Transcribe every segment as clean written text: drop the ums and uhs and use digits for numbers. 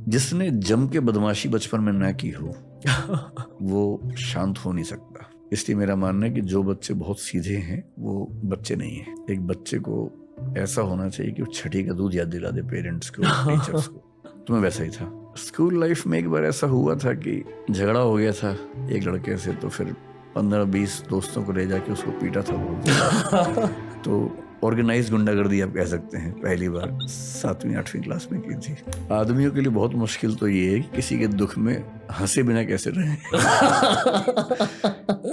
जिसने जम के बदमाशी बचपन में ना की हो वो शांत हो नहीं सकता। इसलिए मेरा मानना है कि जो बच्चे बहुत सीधे हैं वो बच्चे नहीं हैं। एक बच्चे को ऐसा होना चाहिए कि वो छठी का दूध याद दिला दे पेरेंट्स को, टीचर्स को। तो मैं वैसा ही था। स्कूल लाइफ में एक बार ऐसा हुआ था कि झगड़ा हो गया था एक लड़के से, तो फिर 15-20 दोस्तों को ले जाके उसको पीटा था बहुत। तो ऑर्गेनाइज गुंडागर्दी आप कह सकते हैं, पहली बार 7वीं 8वीं क्लास में की थी। आदमियों के लिए बहुत मुश्किल तो ये है कि किसी के दुख में हंसे बिना कैसे रहें।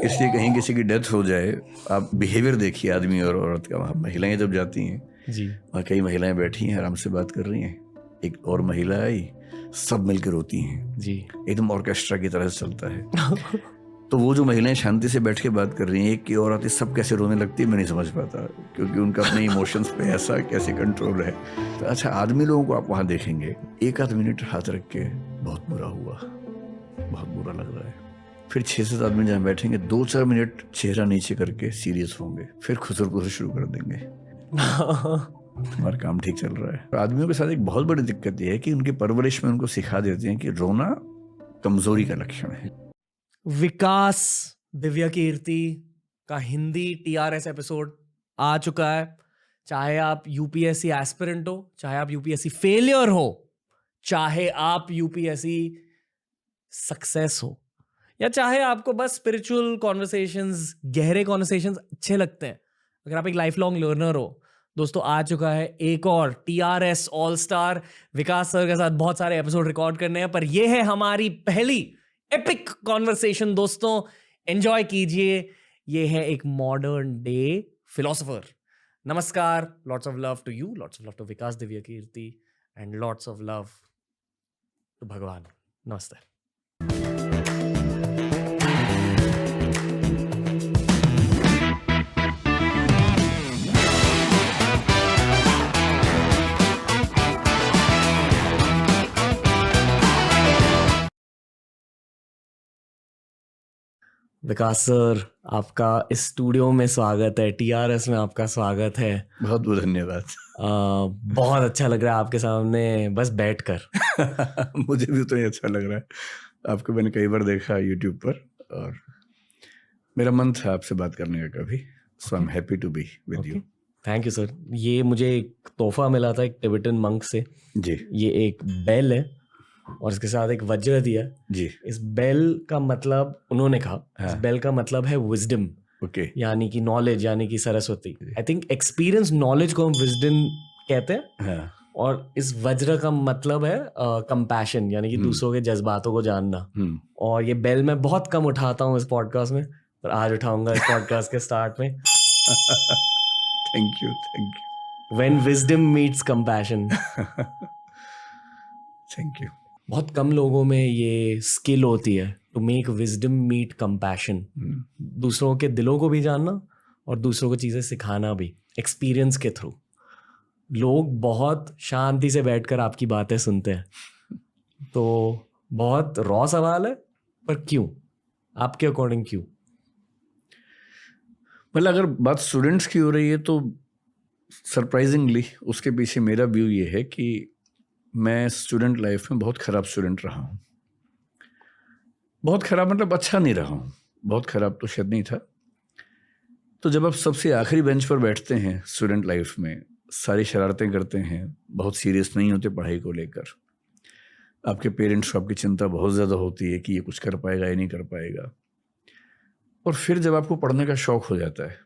इसलिए कहीं किसी की डेथ हो जाए, आप बिहेवियर देखिए आदमी और औरत का। वहाँ महिलाएं जब जाती हैं जी, वहाँ कई महिलाएं बैठी हैं, आराम से बात कर रही हैं। एक और महिला आई, सब मिलकर रोती हैं जी, एकदम ऑर्केस्ट्रा की तरह से चलता है। तो वो जो महिलाएं शांति से बैठ के बात कर रही हैं, एक की और आती सब कैसे रोने लगती है, मैं नहीं समझ पाता, क्योंकि उनका अपने इमोशंस पे ऐसा कैसे कंट्रोल है। तो अच्छा, आदमी लोगों को आप वहाँ देखेंगे 1-8 मिनट हाथ रख के बहुत बुरा हुआ, बहुत बुरा लग रहा है। फिर 6-7 आदमी जहाँ बैठेंगे 2-4 मिनट चेहरा नीचे करके सीरियस होंगे, फिर खुसर शुरू कर देंगे। तुम्हारा काम ठीक चल रहा है। आदमियों के साथ एक बहुत बड़ी दिक्कत यह है कि उनकी परवरिश में उनको सिखा देते हैं कि रोना कमजोरी का लक्षण है। विकास दिव्या कीर्ति का हिंदी TRS एपिसोड आ चुका है। चाहे आप यूपीएससी एस्पिरेंट हो, चाहे आप यूपीएससी फेलियर हो, चाहे आप यूपीएससी सक्सेस हो, या चाहे आपको बस स्पिरिचुअल कॉन्वर्सेशंस, गहरे कॉन्वर्सेशंस अच्छे लगते हैं, अगर आप एक लाइफ लॉन्ग लर्नर हो, दोस्तों आ चुका है एक और TRS ऑल स्टार। विकास सर के साथ बहुत सारे एपिसोड रिकॉर्ड करने हैं, पर यह है हमारी पहली एपिक कॉन्वर्सेशन। दोस्तों एंजॉय कीजिए। ये है एक मॉडर्न डे फिलोसोफर। नमस्कार, lots of love to you, lots of love to Vikas Divya Kirti, and lots of love to Bhagwan. नमस्ते। विकास सर, आपका इस स्टूडियो में स्वागत है, TRS में आपका स्वागत है। बहुत बहुत धन्यवाद। बहुत अच्छा लग रहा है आपके सामने बस बैठकर। मुझे भी तो ये अच्छा लग रहा है। आपको मैंने कई बार देखा यूट्यूब पर और मेरा मन था आपसे बात करने का कभी। So I am happy to be with you. Thank you sir. ये मुझे एक तोहफा मिला था एक टिबेटन मंक से जी। ये एक बेल है और इसके साथ एक वज्र दिया जी। इस बेल का मतलब, उन्होंने कहा इस बेल का मतलब है विजडम, यानी कि नॉलेज, यानी कि Saraswati. I think experience knowledge को हम विजडम कहते हैं। और इस वज्र का मतलब है कंपैशन, यानी कि दूसरों के जज्बातों को जानना। और ये बेल मैं बहुत कम उठाता हूँ इस पॉडकास्ट में, पर आज उठाऊंगा इस पॉडकास्ट के स्टार्ट में। Thank you, thank you. When wisdom meets compassion. Thank you. बहुत कम लोगों में ये स्किल होती है, to make wisdom meet compassion. दूसरों के दिलों को भी जानना और दूसरों को चीज़ें सिखाना भी एक्सपीरियंस के थ्रू। लोग बहुत शांति से बैठकर आपकी बातें सुनते हैं, तो बहुत रॉ सवाल है, पर क्यों, आपके अकॉर्डिंग क्यों? मतलब अगर बात स्टूडेंट्स की हो रही है तो सरप्राइजिंगली उसके पीछे मेरा व्यू ये है कि मैं स्टूडेंट लाइफ में बहुत ख़राब स्टूडेंट रहा हूँ। बहुत ख़राब मतलब अच्छा नहीं रहा हूँ, बहुत ख़राब तो शायद नहीं था। तो जब आप सबसे आखिरी बेंच पर बैठते हैं स्टूडेंट लाइफ में, सारी शरारतें करते हैं, बहुत सीरियस नहीं होते पढ़ाई को लेकर, आपके पेरेंट्स को आपकी चिंता बहुत ज़्यादा होती है कि ये कुछ कर पाएगा या नहीं कर पाएगा, और फिर जब आपको पढ़ने का शौक़ हो जाता है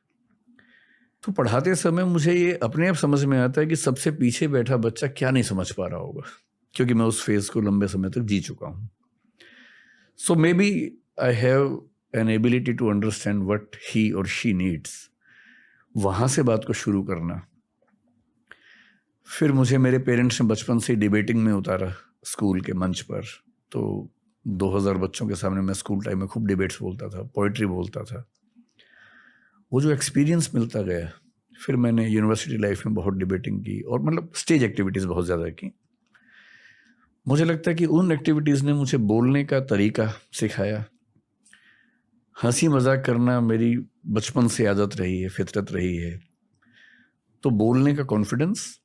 तो पढ़ाते समय मुझे ये अपने आप समझ में आता है कि सबसे पीछे बैठा बच्चा क्या नहीं समझ पा रहा होगा, क्योंकि मैं उस फेज़ को लंबे समय तक जी चुका हूँ। So maybe I have an ability to understand what he or she needs. वहाँ से बात को शुरू करना। फिर मुझे मेरे पेरेंट्स ने बचपन से डिबेटिंग में उतारा स्कूल के मंच पर, तो 2000 बच्चों के सामने मैं स्कूल टाइम में खूब डिबेट्स बोलता था, पोइट्री बोलता था। वो जो एक्सपीरियंस मिलता गया, फिर मैंने यूनिवर्सिटी लाइफ में बहुत डिबेटिंग की और मतलब स्टेज एक्टिविटीज़ बहुत ज़्यादा की। मुझे लगता है कि उन एक्टिविटीज़ ने मुझे बोलने का तरीका सिखाया। हंसी मजाक करना मेरी बचपन से आदत रही है, फितरत रही है, तो बोलने का कॉन्फिडेंस,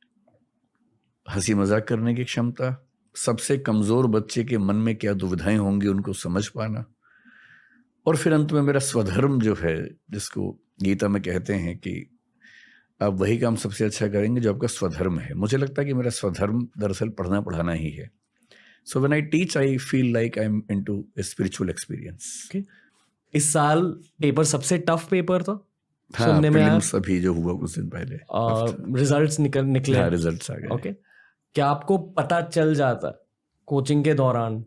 हंसी मजाक करने की क्षमता, सबसे कमज़ोर बच्चे के मन में क्या दुविधाएं होंगी उनको समझ पाना, और फिर अंत में मेरा स्वधर्म जो है, जिसको गीता में कहते हैं कि आप वही काम सबसे अच्छा करेंगे जो आपका स्वधर्म है। मुझे लगता है कि मेरा स्वधर्म दरअसल पढ़ना पढ़ाना ही है। So when I teach I feel like I am into a spiritual experience. इस साल पेपर सबसे टफ पेपर था हाँ, सुनने में आया। प्रीलिम्स अभी जो हुआ कुछ दिन पहले, रिजल्ट्स निकले। हाँ, रिजल्ट्स आ गए। ओके, क्या आपको पता चल जाता कोचिंग के दौरान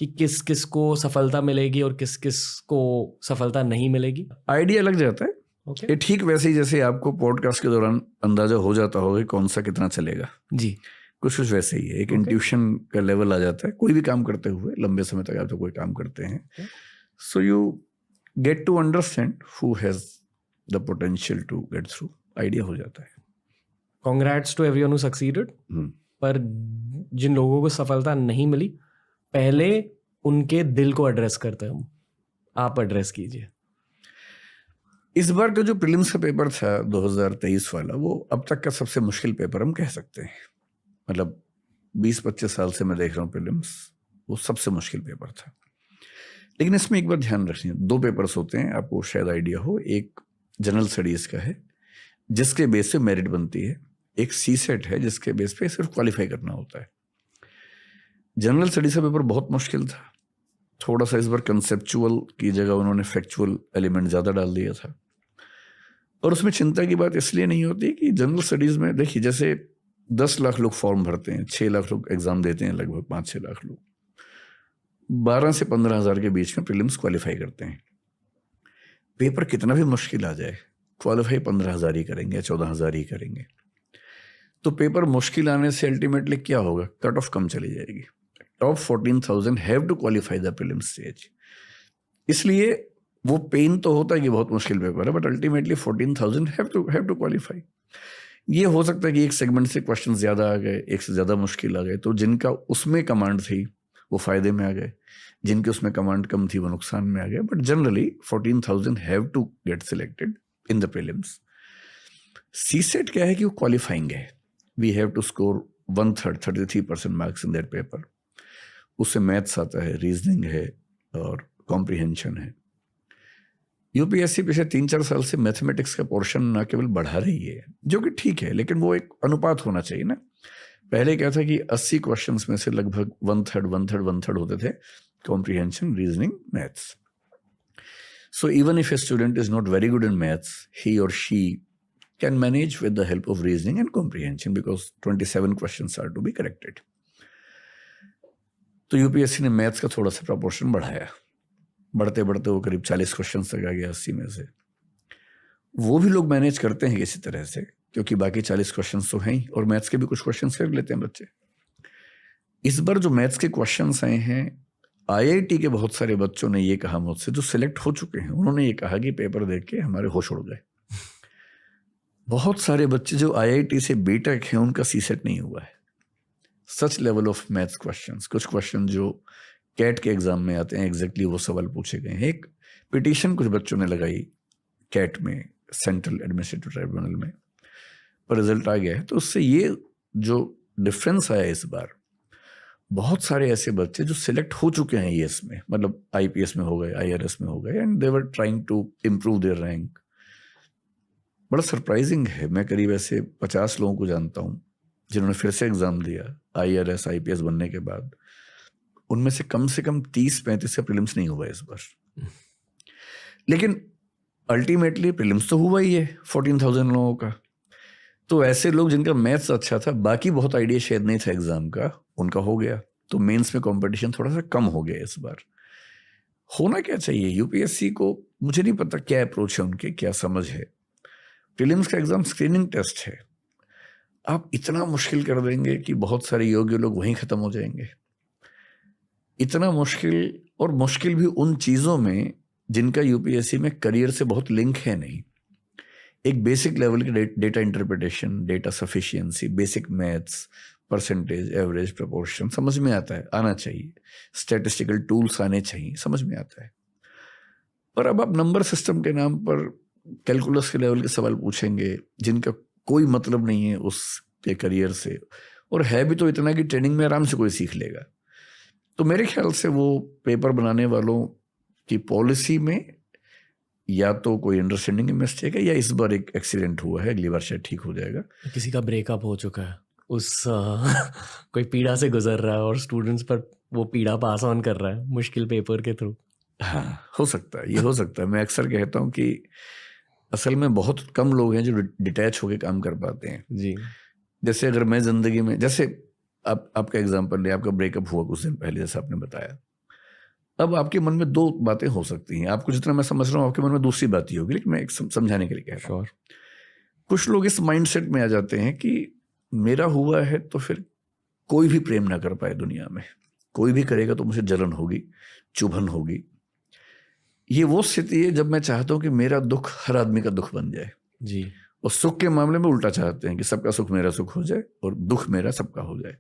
कि किस किस को सफलता मिलेगी और किस किस को सफलता नहीं मिलेगी? आइडिया लग जाता है। ओके, ये ठीक वैसे ही जैसे आपको पॉडकास्ट के दौरान अंदाजा हो जाता होगा कि कौन सा कितना चलेगा, जी। कुछ कुछ वैसे ही है। एक Okay. इंट्यूशन का लेवल आ जाता है कोई भी काम करते हुए। लंबे समय तक आप तो कोई काम करते हैं, Okay. So you get to understand who has the potential to get through. Idea हो जाता है। Congrats to everyone who succeeded. पर जिन लोगों को सफलता नहीं मिली, पहले उनके दिल को एड्रेस करते हैं हम। आप एड्रेस कीजिए। इस बार का जो प्रीलिम्स का पेपर था 2023 वाला, वो अब तक का सबसे मुश्किल पेपर हम कह सकते हैं। मतलब 20-25 साल से मैं देख रहा हूँ प्रीलिम्स, वो सबसे मुश्किल पेपर था। लेकिन इसमें एक बात ध्यान रखनी है, 2 पेपर्स होते हैं, आपको शायद आइडिया हो। एक जनरल स्टडीज का है जिसके बेस पे मेरिट बनती है, एक सीसेट है जिसके बेस पे सिर्फ क्वालिफाई करना होता है। जनरल स्टडीज का पेपर बहुत मुश्किल था। थोड़ा सा इस बार कंसेप्चुअल की जगह उन्होंने फैक्चुअल एलिमेंट ज़्यादा डाल दिया था। और उसमें चिंता की बात इसलिए नहीं होती कि जनरल स्टडीज़ में देखिए, जैसे 10 लाख लोग फॉर्म भरते हैं, 6 लाख लोग एग्ज़ाम देते हैं, लगभग 5-6 लाख लोग 12 से 15 हज़ार के बीच में प्रीलिम्स क्वालिफाई करते हैं। पेपर कितना भी मुश्किल आ जाए, क्वालिफाई 15,000 ही करेंगे या 14,000 ही करेंगे। तो पेपर मुश्किल आने से अल्टीमेटली क्या होगा, कट ऑफ कम चली जाएगी। Top 14,000 have to qualify the prelims stage. इसलिए वो पेन तो होता है कि बहुत मुश्किल पेपर है, but ultimately 14,000 have to qualify. ये हो सकता है कि एक सेगमेंट से क्वेश्चन ज़्यादा आ गए, एक से ज़्यादा मुश्किल आ गए, तो जिनका उसमें कमांड थी वो फायदे में आ गए, जिनके उसमें कमांड कम थी वो नुकसान में आ गए। But generally 14,000 have to get selected in the prelims. CSAT क्या है कि वो क्वालिफाइंग है। We have to score 1/3 33% marks in that paper. उससे मैथ्स आता है, रीजनिंग है और कॉम्प्रिहेंशन है। यूपीएससी पिछले 3-4 साल से मैथमेटिक्स का पोर्शन ना केवल बढ़ा रही है, जो कि ठीक है, लेकिन वो एक अनुपात होना चाहिए ना। पहले क्या था कि 80 क्वेश्चंस में से लगभग 1/3 होते थे comprehension, reasoning, maths. So even if a student is not very good in maths, he or she can manage with the help of reasoning and comprehension, because 27 questions are to be corrected. तो UPSC ने maths का थोड़ा सा proportion बढ़ाया, बढ़ते बढ़ते वो करीब 40 क्वेश्चन तक आ गया 80 में से। वो भी लोग मैनेज करते हैं किसी तरह से, क्योंकि बाकी 40 क्वेश्चन तो हैं ही, और मैथ्स के भी कुछ क्वेश्चन कर लेते हैं बच्चे। इस बार जो मैथ्स के क्वेश्चन आए हैं, आईआईटी के बहुत सारे बच्चों ने ये कहा मुझसे, जो सिलेक्ट हो चुके हैं, उन्होंने ये कहा कि पेपर देख के हमारे होश उड़ गए। बहुत सारे बच्चे जो आईआईटी से बीटेक हैं, उनका सीसेट नहीं हुआ है। सच लेवल ऑफ मैथ्स क्वेश्चंस, कुछ क्वेश्चन जो कैट के एग्जाम में आते हैं, एग्जैक्टली वो सवाल पूछे गए हैं। एक पिटीशन कुछ बच्चों ने लगाई कैट में, सेंट्रल एडमिनिस्ट्रेटिव ट्राइब्यूनल में, पर रिजल्ट आ गया है। तो उससे ये जो डिफरेंस आया इस बार, बहुत सारे ऐसे बच्चे जो सिलेक्ट हो चुके हैं ईएस में, मतलब आईपीएस में हो गए, आईआरएस में हो गए, and they were trying to improve their rank. बड़ा सरप्राइजिंग है। मैं करीब ऐसे 50 लोगों को जानता हूँ जिन्होंने फिर से एग्जाम दिया आईआरएस आईपीएस बनने के बाद। उनमें से कम 30-35 का प्रीलिम्स नहीं हुआ इस बार। लेकिन अल्टीमेटली प्रीलिम्स तो हुआ ही है 14,000 लोगों का। तो ऐसे लोग जिनका मैथ्स अच्छा था, बाकी बहुत आइडिया शायद नहीं था एग्जाम का, उनका हो गया। तो मेंस में कंपटीशन थोड़ा सा कम हो गया इस बार। होना क्या चाहिए यूपीएससी को, मुझे नहीं पता क्या अप्रोच है उनके, क्या समझ है। प्रीलिम्स का एग्जाम स्क्रीनिंग टेस्ट है, आप इतना मुश्किल कर देंगे कि बहुत सारे योग्य लोग वहीं खत्म हो जाएंगे। इतना मुश्किल, और मुश्किल भी उन चीज़ों में जिनका यूपीएससी में करियर से बहुत लिंक है नहीं। एक बेसिक लेवल की data interpretation, data sufficiency, basic maths, percentage, average, proportion समझ में आता है, आना चाहिए। स्टैटिस्टिकल टूल्स आने चाहिए, समझ में आता है। पर अब आप नंबर सिस्टम के नाम पर कैलकुलस के लेवल के सवाल पूछेंगे जिनका कोई मतलब नहीं है उसके करियर से, और है भी तो इतना कि ट्रेनिंग में आराम से कोई सीख लेगा। तो मेरे ख्याल से वो पेपर बनाने वालों की पॉलिसी में या तो कोई अंडरस्टैंडिंग मिस्टेक है, या इस बार एक एक्सीडेंट हुआ है, अगली बार शायद ठीक हो जाएगा। किसी का ब्रेकअप हो चुका है, उस कोई पीड़ा से गुजर रहा है और स्टूडेंट्स पर वो पीड़ा पास ऑन कर रहा है मुश्किल पेपर के थ्रू। हाँ, हो सकता है, ये हो सकता है। मैं अक्सर कहता हूँ कि असल में बहुत कम लोग हैं जो डिटैच होकर काम कर पाते हैं जी। जैसे अगर मैं जिंदगी में, जैसे आपका एग्जांपल ले, आपका ब्रेकअप हुआ कुछ दिन पहले जैसा आपने बताया, अब आपके मन में दो बातें हो सकती हैं। आपको जितना मैं समझ रहा हूँ आपके मन में दूसरी बात ही होगी, लेकिन मैं एक समझाने के लिए कह रहा हूँ। कुछ लोग इस माइंडसेट में आ जाते हैं कि मेरा हुआ है तो फिर कोई भी प्रेम ना कर पाए दुनिया में, कोई भी करेगा तो मुझे जलन होगी, चुभन होगी। ये वो स्थिति है जब मैं चाहता हूँ कि मेरा दुख हर आदमी का दुख बन जाए जी। और सुख के मामले में उल्टा चाहते हैं कि सबका सुख मेरा सुख हो जाए और दुख मेरा सबका हो जाए।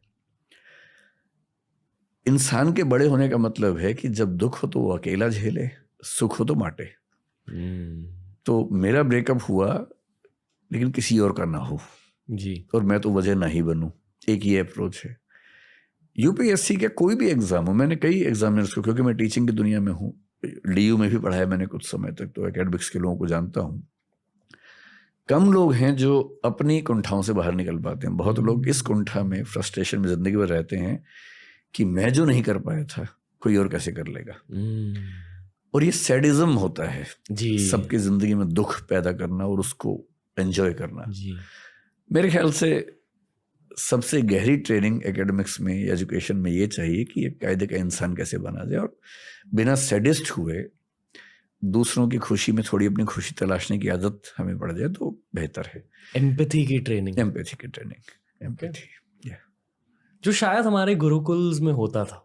इंसान के बड़े होने का मतलब है कि जब दुख हो तो वो अकेला झेले, सुख हो तो बांटे। तो मेरा ब्रेकअप हुआ लेकिन किसी और का ना हो जी, और मैं तो वजह ना ही बनूं, एक ये अप्रोच है। यूपीएससी के कोई भी एग्जाम हो, मैंने कई एग्जामिनर्स को, क्योंकि मैं टीचिंग की दुनिया में हूँ, डीयू में भी पढ़ाया मैंने कुछ समय तक, तो एकेडमिक्स के लोगों को जानता हूँ। कम लोग हैं जो अपनी कुंठाओं से बाहर निकल पाते हैं। बहुत लोग इस कुंठा में, फ्रस्ट्रेशन में जिंदगी भर रहते हैं कि मैं जो नहीं कर पाया था कोई और कैसे कर लेगा। और ये सैडिज्म होता है जी, सबकी जिंदगी में दुख पैदा करना और उसको एंजॉय करना। जी। मेरे ख्याल से सबसे गहरी ट्रेनिंग एकेडमिक्स में, एजुकेशन में ये चाहिए कि एक कायदे का इंसान कैसे बना जाए और बिना सैडिस्ट हुए दूसरों की खुशी में थोड़ी अपनी खुशी तलाशने की आदत हमें पड़ जाए तो बेहतर है। एम्पैथी की ट्रेनिंग, एम्पैथी जो शायद हमारे गुरुकुल्स में होता था।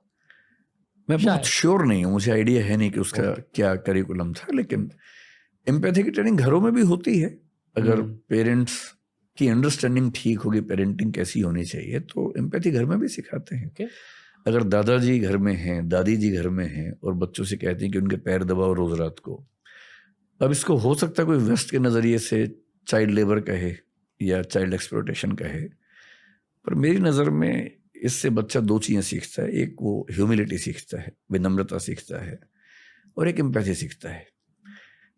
मैं बहुत श्योर नहीं हूँ, मुझे आइडिया है नहीं कि उसका क्या करिकुलम था, लेकिन एम्पैथी की ट्रेनिंग घरों में भी होती है। अगर पेरेंट्स की अंडरस्टैंडिंग ठीक होगी, पेरेंटिंग कैसी होनी चाहिए, तो एम्पैथी घर में भी सिखाते हैं। अगर दादाजी घर में हैं, दादी जी घर में हैं और बच्चों से कहते हैं कि उनके पैर दबाओ रोज रात को, अब इसको हो सकता है कोई वेस्ट के नज़रिए से चाइल्ड लेबर कहे या चाइल्ड एक्सप्लॉयटेशन कहे, पर मेरी नज़र में इससे बच्चा दो चीज़ें सीखता है। एक वो ह्यूमिलिटी सीखता है, विनम्रता सीखता है, और एक एम्पैथी सीखता है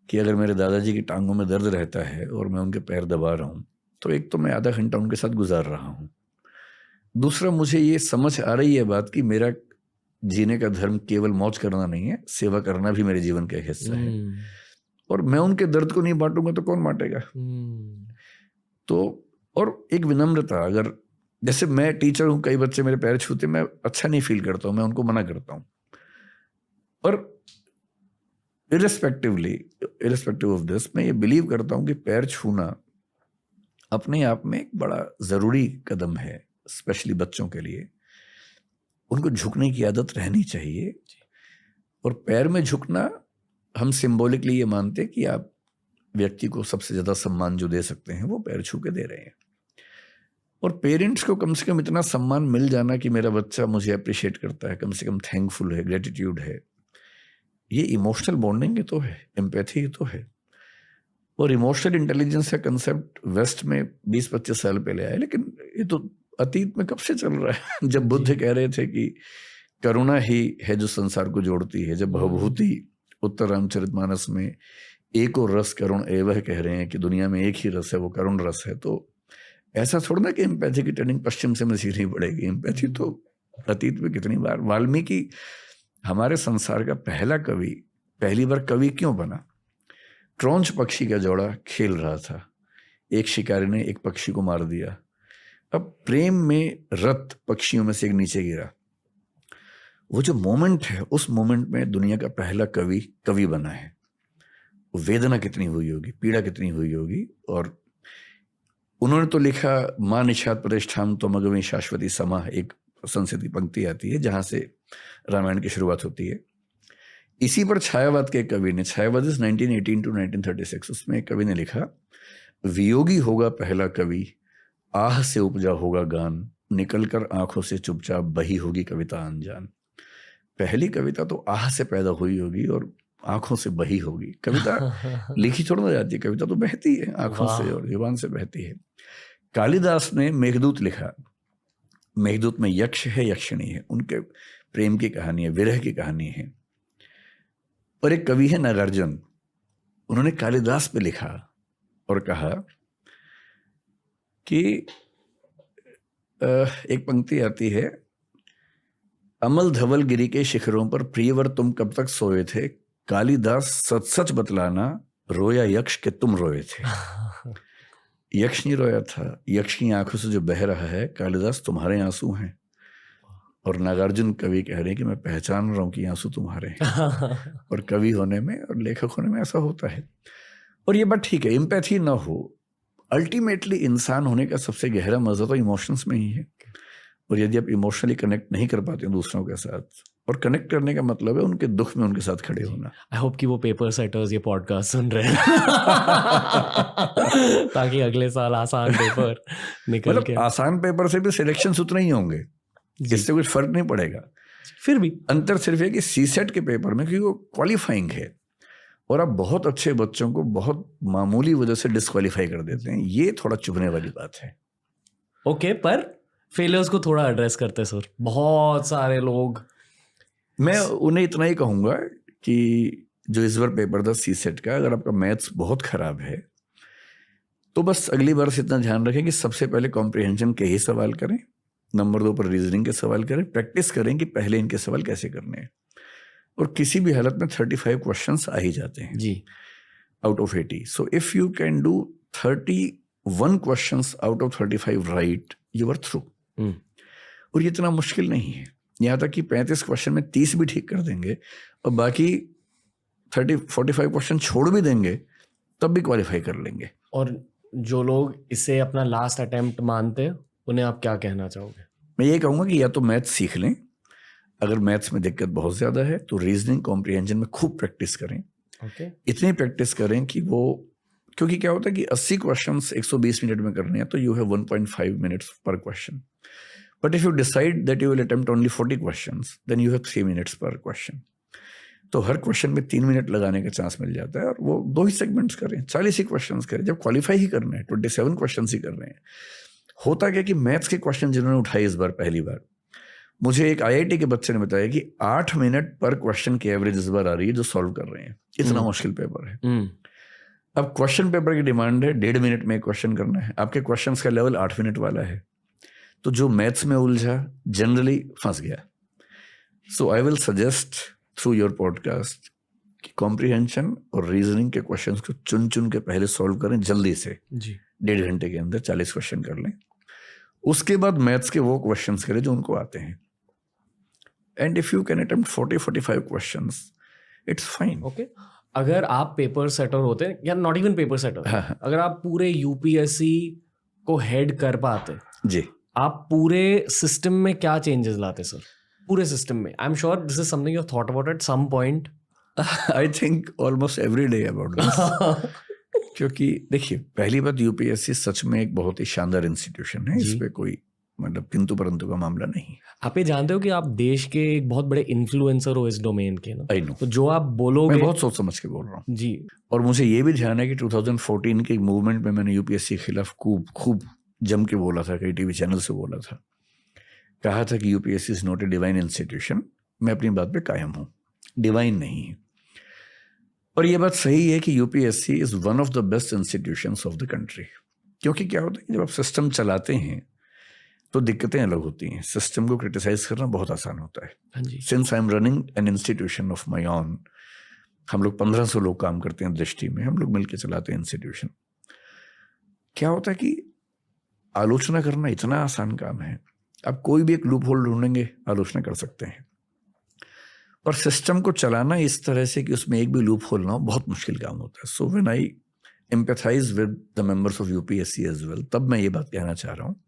कि अगर मेरे दादाजी की टांगों में दर्द रहता है और मैं उनके पैर दबा रहा हूँ, तो एक तो मैं आधा घंटा उनके साथ गुजार रहा हूँ, दूसरा मुझे ये समझ आ रही है बात कि मेरा जीने का धर्म केवल मौज करना नहीं है, सेवा करना भी मेरे जीवन का एक हिस्सा है, और मैं उनके दर्द को नहीं बांटूंगा तो कौन बांटेगा। तो और एक विनम्रता, अगर जैसे मैं टीचर हूँ, कई बच्चे मेरे पैर छूते, मैं अच्छा नहीं फील करता हूँ, मैं उनको मना करता हूँ। और इररेस्पेक्टिव ऑफ दिस, मैं ये बिलीव करता हूँ कि पैर छूना अपने आप में एक बड़ा ज़रूरी कदम है, स्पेशली बच्चों के लिए। उनको झुकने की आदत रहनी चाहिए, और पैर में झुकना हम सिंबॉलिकली ये मानते कि आप व्यक्ति को सबसे ज़्यादा सम्मान जो दे सकते हैं वो पैर छू के दे रहे हैं। और पेरेंट्स को कम से कम इतना सम्मान मिल जाना कि मेरा बच्चा मुझे अप्रिशिएट करता है, कम से कम थैंकफुल है, ग्रेटिट्यूड है, ये इमोशनल बॉन्डिंग तो है, एम्पैथी तो है। और इमोशनल इंटेलिजेंस का कंसेप्ट वेस्ट में 20-25 साल पहले आया, लेकिन ये तो अतीत में कब से चल रहा है। जब बुद्ध कह रहे थे कि करुणा ही है जो संसार को जोड़ती है, जब भवभूति उत्तर रामचरितमानस में एक और रस करुण एवं कह रहे हैं कि दुनिया में एक ही रस है, वो करुण रस है, तो ऐसा थोड़ा ना कि एम्पैथी की ट्रेनिंग पश्चिम से हमें सीखनी पड़ेगी। एम्पैथी तो अतीत में कितनी बार, वाल्मीकि हमारे संसार का पहला कवि, पहली बार कवि क्यों बना? क्रौंच पक्षी का जोड़ा खेल रहा था, एक शिकारी ने एक पक्षी को मार दिया, अब प्रेम में रत पक्षियों में से एक नीचे गिरा। वो जो मोमेंट है, उस मोमेंट में दुनिया का पहला कवि बना है। वेदना कितनी हुई होगी, पीड़ा कितनी हुई होगी। और उन्होंने तो लिखा, माँ निषाद प्रतिष्ठान तो मगवी शाश्वती समा, एक संस्कृत की पंक्ति आती है जहां से रामायण की शुरुआत होती है। इसी पर छायावाद के कवि ने, छायावाद 1918 to 1936, उसमें एक कवि ने लिखा, वियोगी होगा पहला कवि, आह से उपजा होगा गान, निकलकर आंखों से चुपचाप बही होगी कविता अनजान। पहली कविता तो आह से पैदा हुई होगी और आंखों से बही होगी। कविता लिखी थोड़ा ना जाती है, कविता तो बहती है आंखों से और जुबान से बहती है। कालिदास ने मेघदूत लिखा, मेघदूत में यक्ष है, यक्षिणी है, उनके प्रेम की कहानी है, विरह की कहानी है। और एक कवि है नागार्जुन, उन्होंने कालिदास पे लिखा और कहा कि एक पंक्ति आती है, अमल धवल गिरी के शिखरों पर प्रियवर तुम कब तक सोए थे, कालिदास सच सच बतलाना, रोया यक्ष के तुम रोए थे। यक्ष नहीं रोया था, यक्ष की आंखों से जो बह रहा है, कालिदास तुम्हारे आंसू हैं। और नागार्जुन कवि कह रहे हैं कि मैं पहचान रहा हूं कि आंसू तुम्हारे हैं। और कवि होने में और लेखक होने में ऐसा होता है। और ये बात ठीक है, एम्पैथी ना हो, अल्टीमेटली इंसान होने का सबसे गहरा मजा तो इमोशंस में ही है। और यदि आप इमोशनली कनेक्ट नहीं कर पाते हैं दूसरों के साथ, और कनेक्ट करने का मतलब है उनके दुख में उनके साथ खड़े होना। आई होप कि वो पेपर सेटर्स ये पॉडकास्ट सुन रहे हैं ताकि अगले साल आसान पेपर निकल के। आसान पेपर से भी सिलेक्शन उतने ही होंगे, इससे कुछ फर्क नहीं पड़ेगा। फिर भी अंतर सिर्फ है कि सीसेट के पेपर में, क्योंकि वो क्वालिफाइंग है और आप बहुत अच्छे बच्चों को बहुत मामूली वजह से डिस्क्वालीफाई कर देते हैं, ये थोड़ा चुभने वाली बात है। ओके, पर फेलियर्स को थोड़ा एड्रेस करते सर, बहुत सारे लोग। मैं उन्हें इतना ही कहूँगा कि जो इस बार पेपर था सीसेट का, अगर आपका मैथ्स बहुत खराब है तो बस अगली बार से इतना ध्यान रखें कि सबसे पहले कॉम्प्रिहेंशन के ही सवाल करें, नंबर 2 पर रीजनिंग के सवाल करें, प्रैक्टिस करें कि पहले इनके सवाल कैसे करने हैं। और किसी भी हालत में 35 क्वेश्चंस आ ही जाते हैं जी, out of 80। So if you can do 31 questions out of 35 right, you are through. और ये इतना मुश्किल नहीं है, यहाँ तक कि 35 क्वेश्चन में 30 भी ठीक कर देंगे और बाकी 45 क्वेश्चन छोड़ भी देंगे, तब भी क्वालिफाई कर लेंगे। और जो लोग इसे अपना लास्ट अटेम्प्ट मानते हैं, उन्हें आप क्या कहना चाहोगे? मैं ये कहूँगा कि या तो मैथ्स सीख लें, अगर मैथ्स में दिक्कत बहुत ज़्यादा है तो रीजनिंग कॉम्प्रिहेंशन में खूब प्रैक्टिस करें। ओके, इतनी प्रैक्टिस करें कि वो, क्योंकि क्या होता है कि 80 क्वेश्चंस 120 मिनट में करने हैं तो यू हैव 1.5 मिनट्स पर question. But if you decide that you will attempt only 40 questions, then you have 3 minutes पर क्वेश्चन। तो हर क्वेश्चन में 3 मिनट लगाने का चांस मिल जाता है। और वो 2 ही सेगमेंट्स करें, 40 ही क्वेश्चन करें, जब क्वालिफाई ही करना है 27 क्वेश्चन ही कर रहे हैं। होता क्या कि मैथ्स के क्वेश्चन जिन्होंने उठाए इस बार पहली बार, मुझे एक IIT के बच्चे ने बताया कि 8 मिनट पर क्वेश्चन की एवरेज इस बार आ रही है जो सॉल्व कर रहे हैं। इतना मुश्किल पेपर है। अब क्वेश्चन पेपर की डिमांड है 1.5 मिनट में क्वेश्चन करना है, आपके क्वेश्चंस का लेवल 8 मिनट वाला है, तो जो मैथ्स में उलझा जनरली फंस गया। So I will suggest through your podcast कि कॉम्प्रिहेंशन और रीजनिंग के क्वेश्चंस को चुन चुन के पहले सॉल्व करें जल्दी से जी, 1.5 घंटे के अंदर 40 क्वेश्चन कर लें। उसके बाद मैथ्स के वो क्वेश्चंस करें जो उनको आते हैं। And if you can attempt 40-45 questions, it's fine. Okay. अगर आप पेपर सेटर होते हैं, या नॉट इवन पेपर सेटर, अगर आप पूरे UPSC को हेड कर पाते जी, आप पूरे सिस्टम में क्या चेंजेस लाते सर? पूरे सिस्टम में, I am sure this is something you have thought about at some point. I think almost every day about this. क्योंकि देखिए, पहली बात, UPSC सच में एक बहुत ही शानदार इंस्टीट्यूशन है, इस पे कोई मतलब किंतु परंतु का मामला नहीं। आप ये जानते हो कि आप देश के एक बहुत बड़े इन्फ्लुएंसर हो इस डोमेन के ना? आई नो, तो जो आप बोलोगे, मैं बहुत सोच समझ के बोल रहा हूँ जी। और मुझे ये भी ध्यान है कि 2014 के मूवमेंट में मैंने UPSC के खिलाफ खूब जम के बोला था, कई टीवी चैनल से बोला था, कहा था कि UPSC is not a divine institution. मैं अपनी बात पे कायम हूँ, डिवाइन नहीं है। और ये बात सही है कि UPSC is one of the best institutions of the country. क्योंकि क्या होता है कि जब आप सिस्टम चलाते हैं तो दिक्कतें अलग होती हैं। सिस्टम को क्रिटिसाइज करना बहुत आसान होता है। हाँ जी, since I am running an institution of my own, हम लोग 1500 लोग काम करते हैं दृष्टि में, हम लोग मिलकर चलाते हैं इंस्टीट्यूशन। क्या होता है कि आलोचना करना इतना आसान काम है, आप कोई भी एक लूप होल ढूंढेंगे, आलोचना कर सकते हैं। पर सिस्टम को चलाना इस तरह से कि उसमें एक भी लूप होल ना हो, बहुत मुश्किल काम होता है। So when I empathise with the members of UPSC as well, तब मैं ये बात कहना चाह रहा हूँ,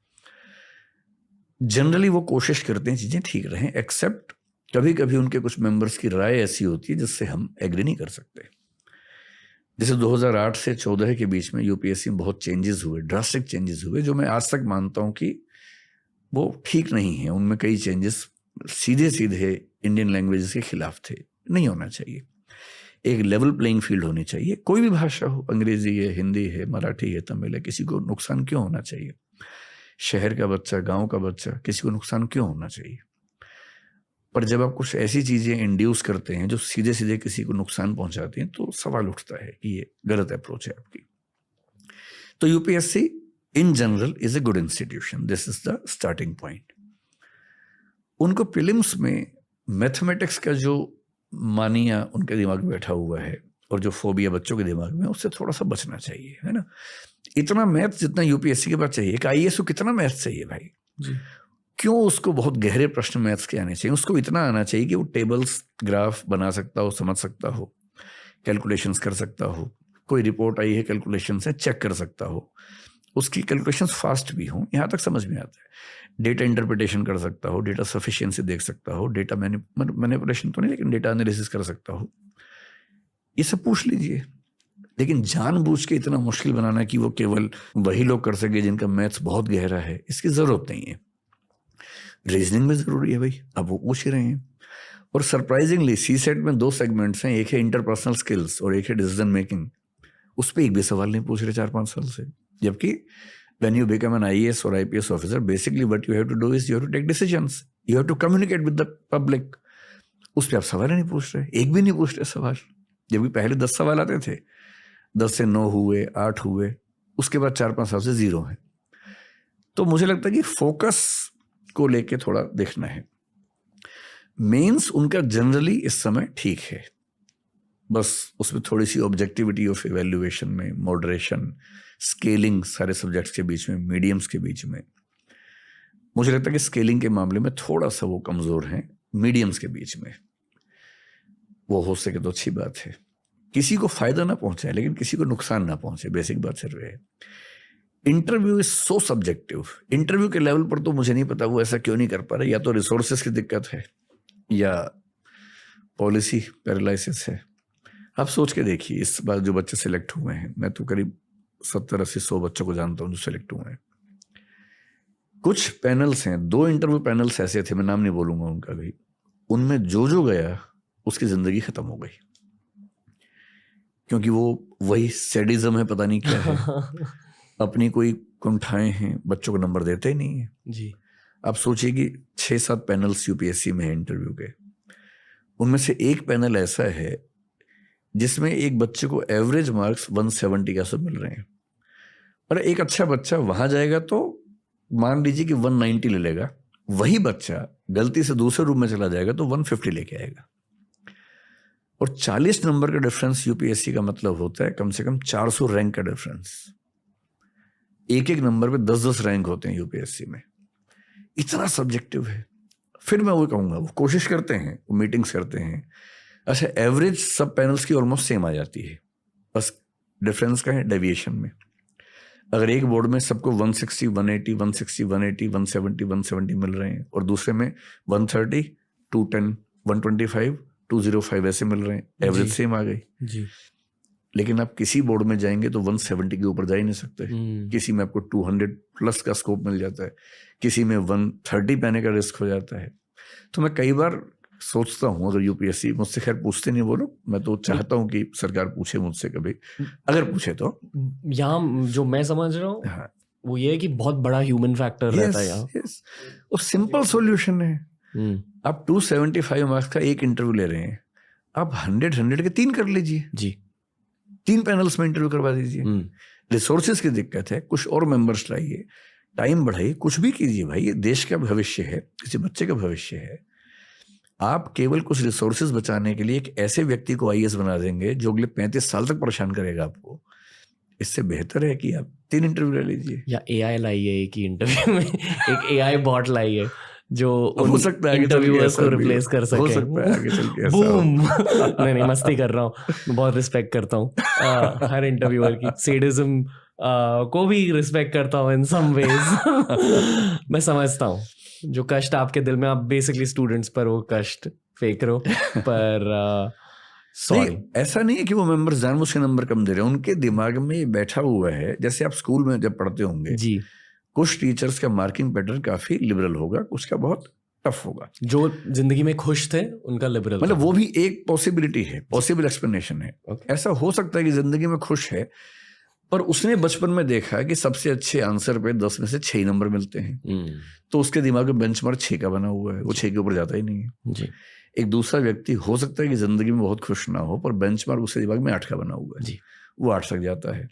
जनरली वो कोशिश करते हैं चीजें ठीक रहें, एक्सेप्ट कभी कभी उनके कुछ मेंबर्स की राय ऐसी होती है जिससे हम एग्री नहीं कर सकते। जैसे 2008 से 14 के बीच में UPSC में बहुत चेंजेस हुए, ड्रास्टिक चेंजेस हुए, जो मैं आज तक मानता हूं कि वो ठीक नहीं है। उनमें कई चेंजेस सीधे सीधे इंडियन लैंग्वेजेस के खिलाफ थे, नहीं होना चाहिए। एक लेवल प्लेइंग फील्ड होनी चाहिए, कोई भी भाषा हो, अंग्रेजी है, हिंदी है, मराठी है, तमिल है, किसी को नुकसान क्यों होना चाहिए। शहर का बच्चा, गांव का बच्चा, किसी को नुकसान क्यों होना चाहिए? पर जब आप कुछ ऐसी चीजें इंड्यूस करते हैं जो सीधे सीधे किसी को नुकसान पहुंचाती हैं, तो सवाल उठता है कि ये गलत अप्रोच है आपकी। तो UPSC in general is a good institution, this is the starting point. उनको प्रीलिम्स में मैथमेटिक्स का जो मानिया उनके दिमाग में बैठा हुआ है और जो फोबिया बच्चों के दिमाग में, उससे थोड़ा सा बचना चाहिए, है ना। इतना मैथ जितना यूपीएससी के पास चाहिए, एक आईएएस को कितना मैथ चाहिए भाई जी। क्यों उसको बहुत गहरे प्रश्न मैथ्स के आने चाहिए? उसको इतना आना चाहिए कि वो टेबल्स, ग्राफ बना सकता हो, समझ सकता हो, कैलकुलेशंस कर सकता हो, कोई रिपोर्ट आई है कैलकुलेशन से चेक कर सकता हो, उसकी कैलकुलेशंस फास्ट भी हों, यहाँ तक समझ में आता है। डेटा इंटरप्रिटेशन कर सकता हो, डेटा सफिशिएंसी देख सकता हो, डेटा मैनिपुलेशन तो नहीं लेकिन डेटा एनालिसिस कर सकता हो, ये सब पूछ लीजिए। लेकिन जानबूझ के इतना मुश्किल बनाना कि वो केवल वही लोग कर सके जिनका मैथ्स बहुत गहरा है, इसकी जरूरत नहीं है। रीजनिंग में जरूरी है भाई, अब वो पूछ ही रहे हैं। और सरप्राइजिंगली सीसेट में 2 सेगमेंट्स हैं, एक है इंटरपर्सनल स्किल्स और एक है डिसीजन मेकिंग। उस पर एक भी सवाल नहीं पूछ रहे 4-5 साल से। जबकि when you become an IAS or IPS officer, basically what you have to do is you have to take decisions, you have to communicate with the public. उस पर आप सवाल ही नहीं पूछ रहे, एक भी नहीं पूछ रहे सवाल। जबकि पहले 10 सवाल आते थे, 10 से 9 हुए, 8 हुए, उसके बाद 4-5 साल से 0 है। तो मुझे लगता है कि फोकस को लेके थोड़ा देखना है। मेंस उनका जनरली इस समय ठीक है, बस उसमें थोड़ी सी ऑब्जेक्टिविटी ऑफ इवैल्यूएशन में, मॉडरेशन, स्केलिंग सारे सब्जेक्ट्स के बीच में, मीडियम्स के बीच में, मुझे लगता है कि स्केलिंग के मामले में थोड़ा सा वो कमजोर हैं। मीडियम्स के बीच में वो हो सके तो अच्छी बात है, किसी को फायदा ना पहुंचे लेकिन किसी को नुकसान ना पहुंचे, बेसिक बात सिर्फ है। Interview is so subjective. Interview के लेवल पर तो मुझे नहीं पता वो ऐसा क्यों नहीं कर पा रहे, या तो रिसोर्सेस की दिक्कत है या पॉलिसी पैरालिसिस है। आप सोच के देखिए, इस बार जो बच्चे सिलेक्ट हुए हैं, मैं तो करीब 70-80-100 बच्चों को जानता हूं जो सिलेक्ट हुए हैं। कुछ पैनल्स हैं, 2 इंटरव्यू पैनल्स ऐसे थे, मैं नाम नहीं बोलूंगा उनका भी, उनमें जो गया उसकी जिंदगी खत्म हो गई, क्योंकि वो वही सैडिज्म है, पता नहीं क्या है, अपनी कोई कुंठाएं हैं, बच्चों को नंबर देते ही नहीं है जी। आप सोचिए कि 6-7 पैनल्स यूपीएससी में है इंटरव्यू के, उनमें से एक पैनल ऐसा है जिसमें एक बच्चे को एवरेज मार्क्स 170 का सब मिल रहे हैं, और एक अच्छा बच्चा वहां जाएगा तो मान लीजिए कि 190 ले लेगा, वही बच्चा गलती से दूसरे रूम में चला जाएगा तो 150 लेके आएगा। और 40 नंबर का डिफरेंस यूपीएससी का मतलब होता है कम से कम 400 रैंक का डिफरेंस। एक नंबर पे 10-10 रैंक होते हैं यूपीएससी में, इतना सब्जेक्टिव है। फिर मैं वो कहूंगा, वो कोशिश करते हैं, वो मीटिंग्स करते हैं, अच्छा एवरेज सब पैनल्स की ऑलमोस्ट सेम आ जाती है, बस डिफरेंस का है डेविएशन में। अगर एक बोर्ड में सबको 160, 180, 160, 180, 170, 170 मिल रहे हैं और दूसरे में 130, 210, 125, 205 ऐसे मिल रहे हैं, एवरेज सेम आ गई जी। लेकिन आप किसी बोर्ड में जाएंगे तो 170 के ऊपर जा ही नहीं सकते। किसी में आपको 200 प्लस का स्कोप मिल जाता है, किसी में 130 पाने का रिस्क हो जाता है। तो मैं कई बार सोचता हूँ, अगर यूपीएससी मुझसे, खैर पूछते नहीं वो लोग, मैं तो चाहता हूँ कि सरकार पूछे मुझसे कभी, अगर पूछे तो। यहाँ जो मैं समझ रहा हूँ हाँ, वो ये है कि बहुत बड़ा ह्यूमन फैक्टर रहता है यहाँ। और सिंपल सॉल्यूशन है। आप 275 मार्क्स का एक इंटरव्यू ले रहे हैं, आप 100 के 3 कर लीजिए जी। 3 पैनल्स में इंटरव्यू करवा दीजिए। रिसोर्सेज की दिक्कत है, कुछ और मेंबर्स लाइए, टाइम बढ़ाइए, कुछ भी कीजिए भाई, ये देश का भविष्य है, किसी बच्चे का भविष्य है। आप केवल कुछ रिसोर्सेज बचाने के लिए एक ऐसे व्यक्ति को आईएएस बना देंगे जो अगले 35 साल तक परेशान करेगा आपको। इससे बेहतर है कि आप 3 इंटरव्यू ले लीजिए, या एआई लाइए एक ही इंटरव्यू में, एक एआई बॉट लाइए जो हो सकता है इंटरव्यूअर्स को रिप्लेस कर सके। हो सकता है आगे चल के ऐसा बूम। नहीं मस्ती कर रहा हूँ, मैं बहुत रिस्पेक्ट करता हूँ हर इंटरव्यूअर की, सेडिज्म को भी रिस्पेक्ट करता हूँ इन सम वेज। मैं समझता हूँ जो कष्ट आपके दिल में, आप बेसिकली स्टूडेंट्स पर वो कष्ट फेंक रहे हो, पर सॉरी, ऐसा नहीं है कि वो मेंबर्स जानबूझ के नंबर कम दे रहे हैं, उनके दिमाग में ये बैठा हुआ है। जैसे आप स्कूल में जब पढ़ते होंगे जी, कुछ टीचर्स का मार्किंग पैटर्न काफी लिबरल होगा, कुछ का बहुत टफ होगा। जो जिंदगी में खुश थे उनका लिबरल, मतलब वो भी एक पॉसिबिलिटी है, पॉसिबल एक्सप्लेनेशन है। ऐसा हो सकता है कि जिंदगी में खुश है और उसने बचपन में देखा कि सबसे अच्छे आंसर पे 10 में से 6 नंबर मिलते हैं, तो उसके दिमाग में बेंचमार्क 6 का बना हुआ है, वो 6 के ऊपर जाता ही नहीं है जी। एक दूसरा व्यक्ति हो सकता है कि जिंदगी में बहुत खुश ना हो, पर बेंचमार्क उसके दिमाग में 8 का बना हुआ है जी। वो 8 तक जाता है।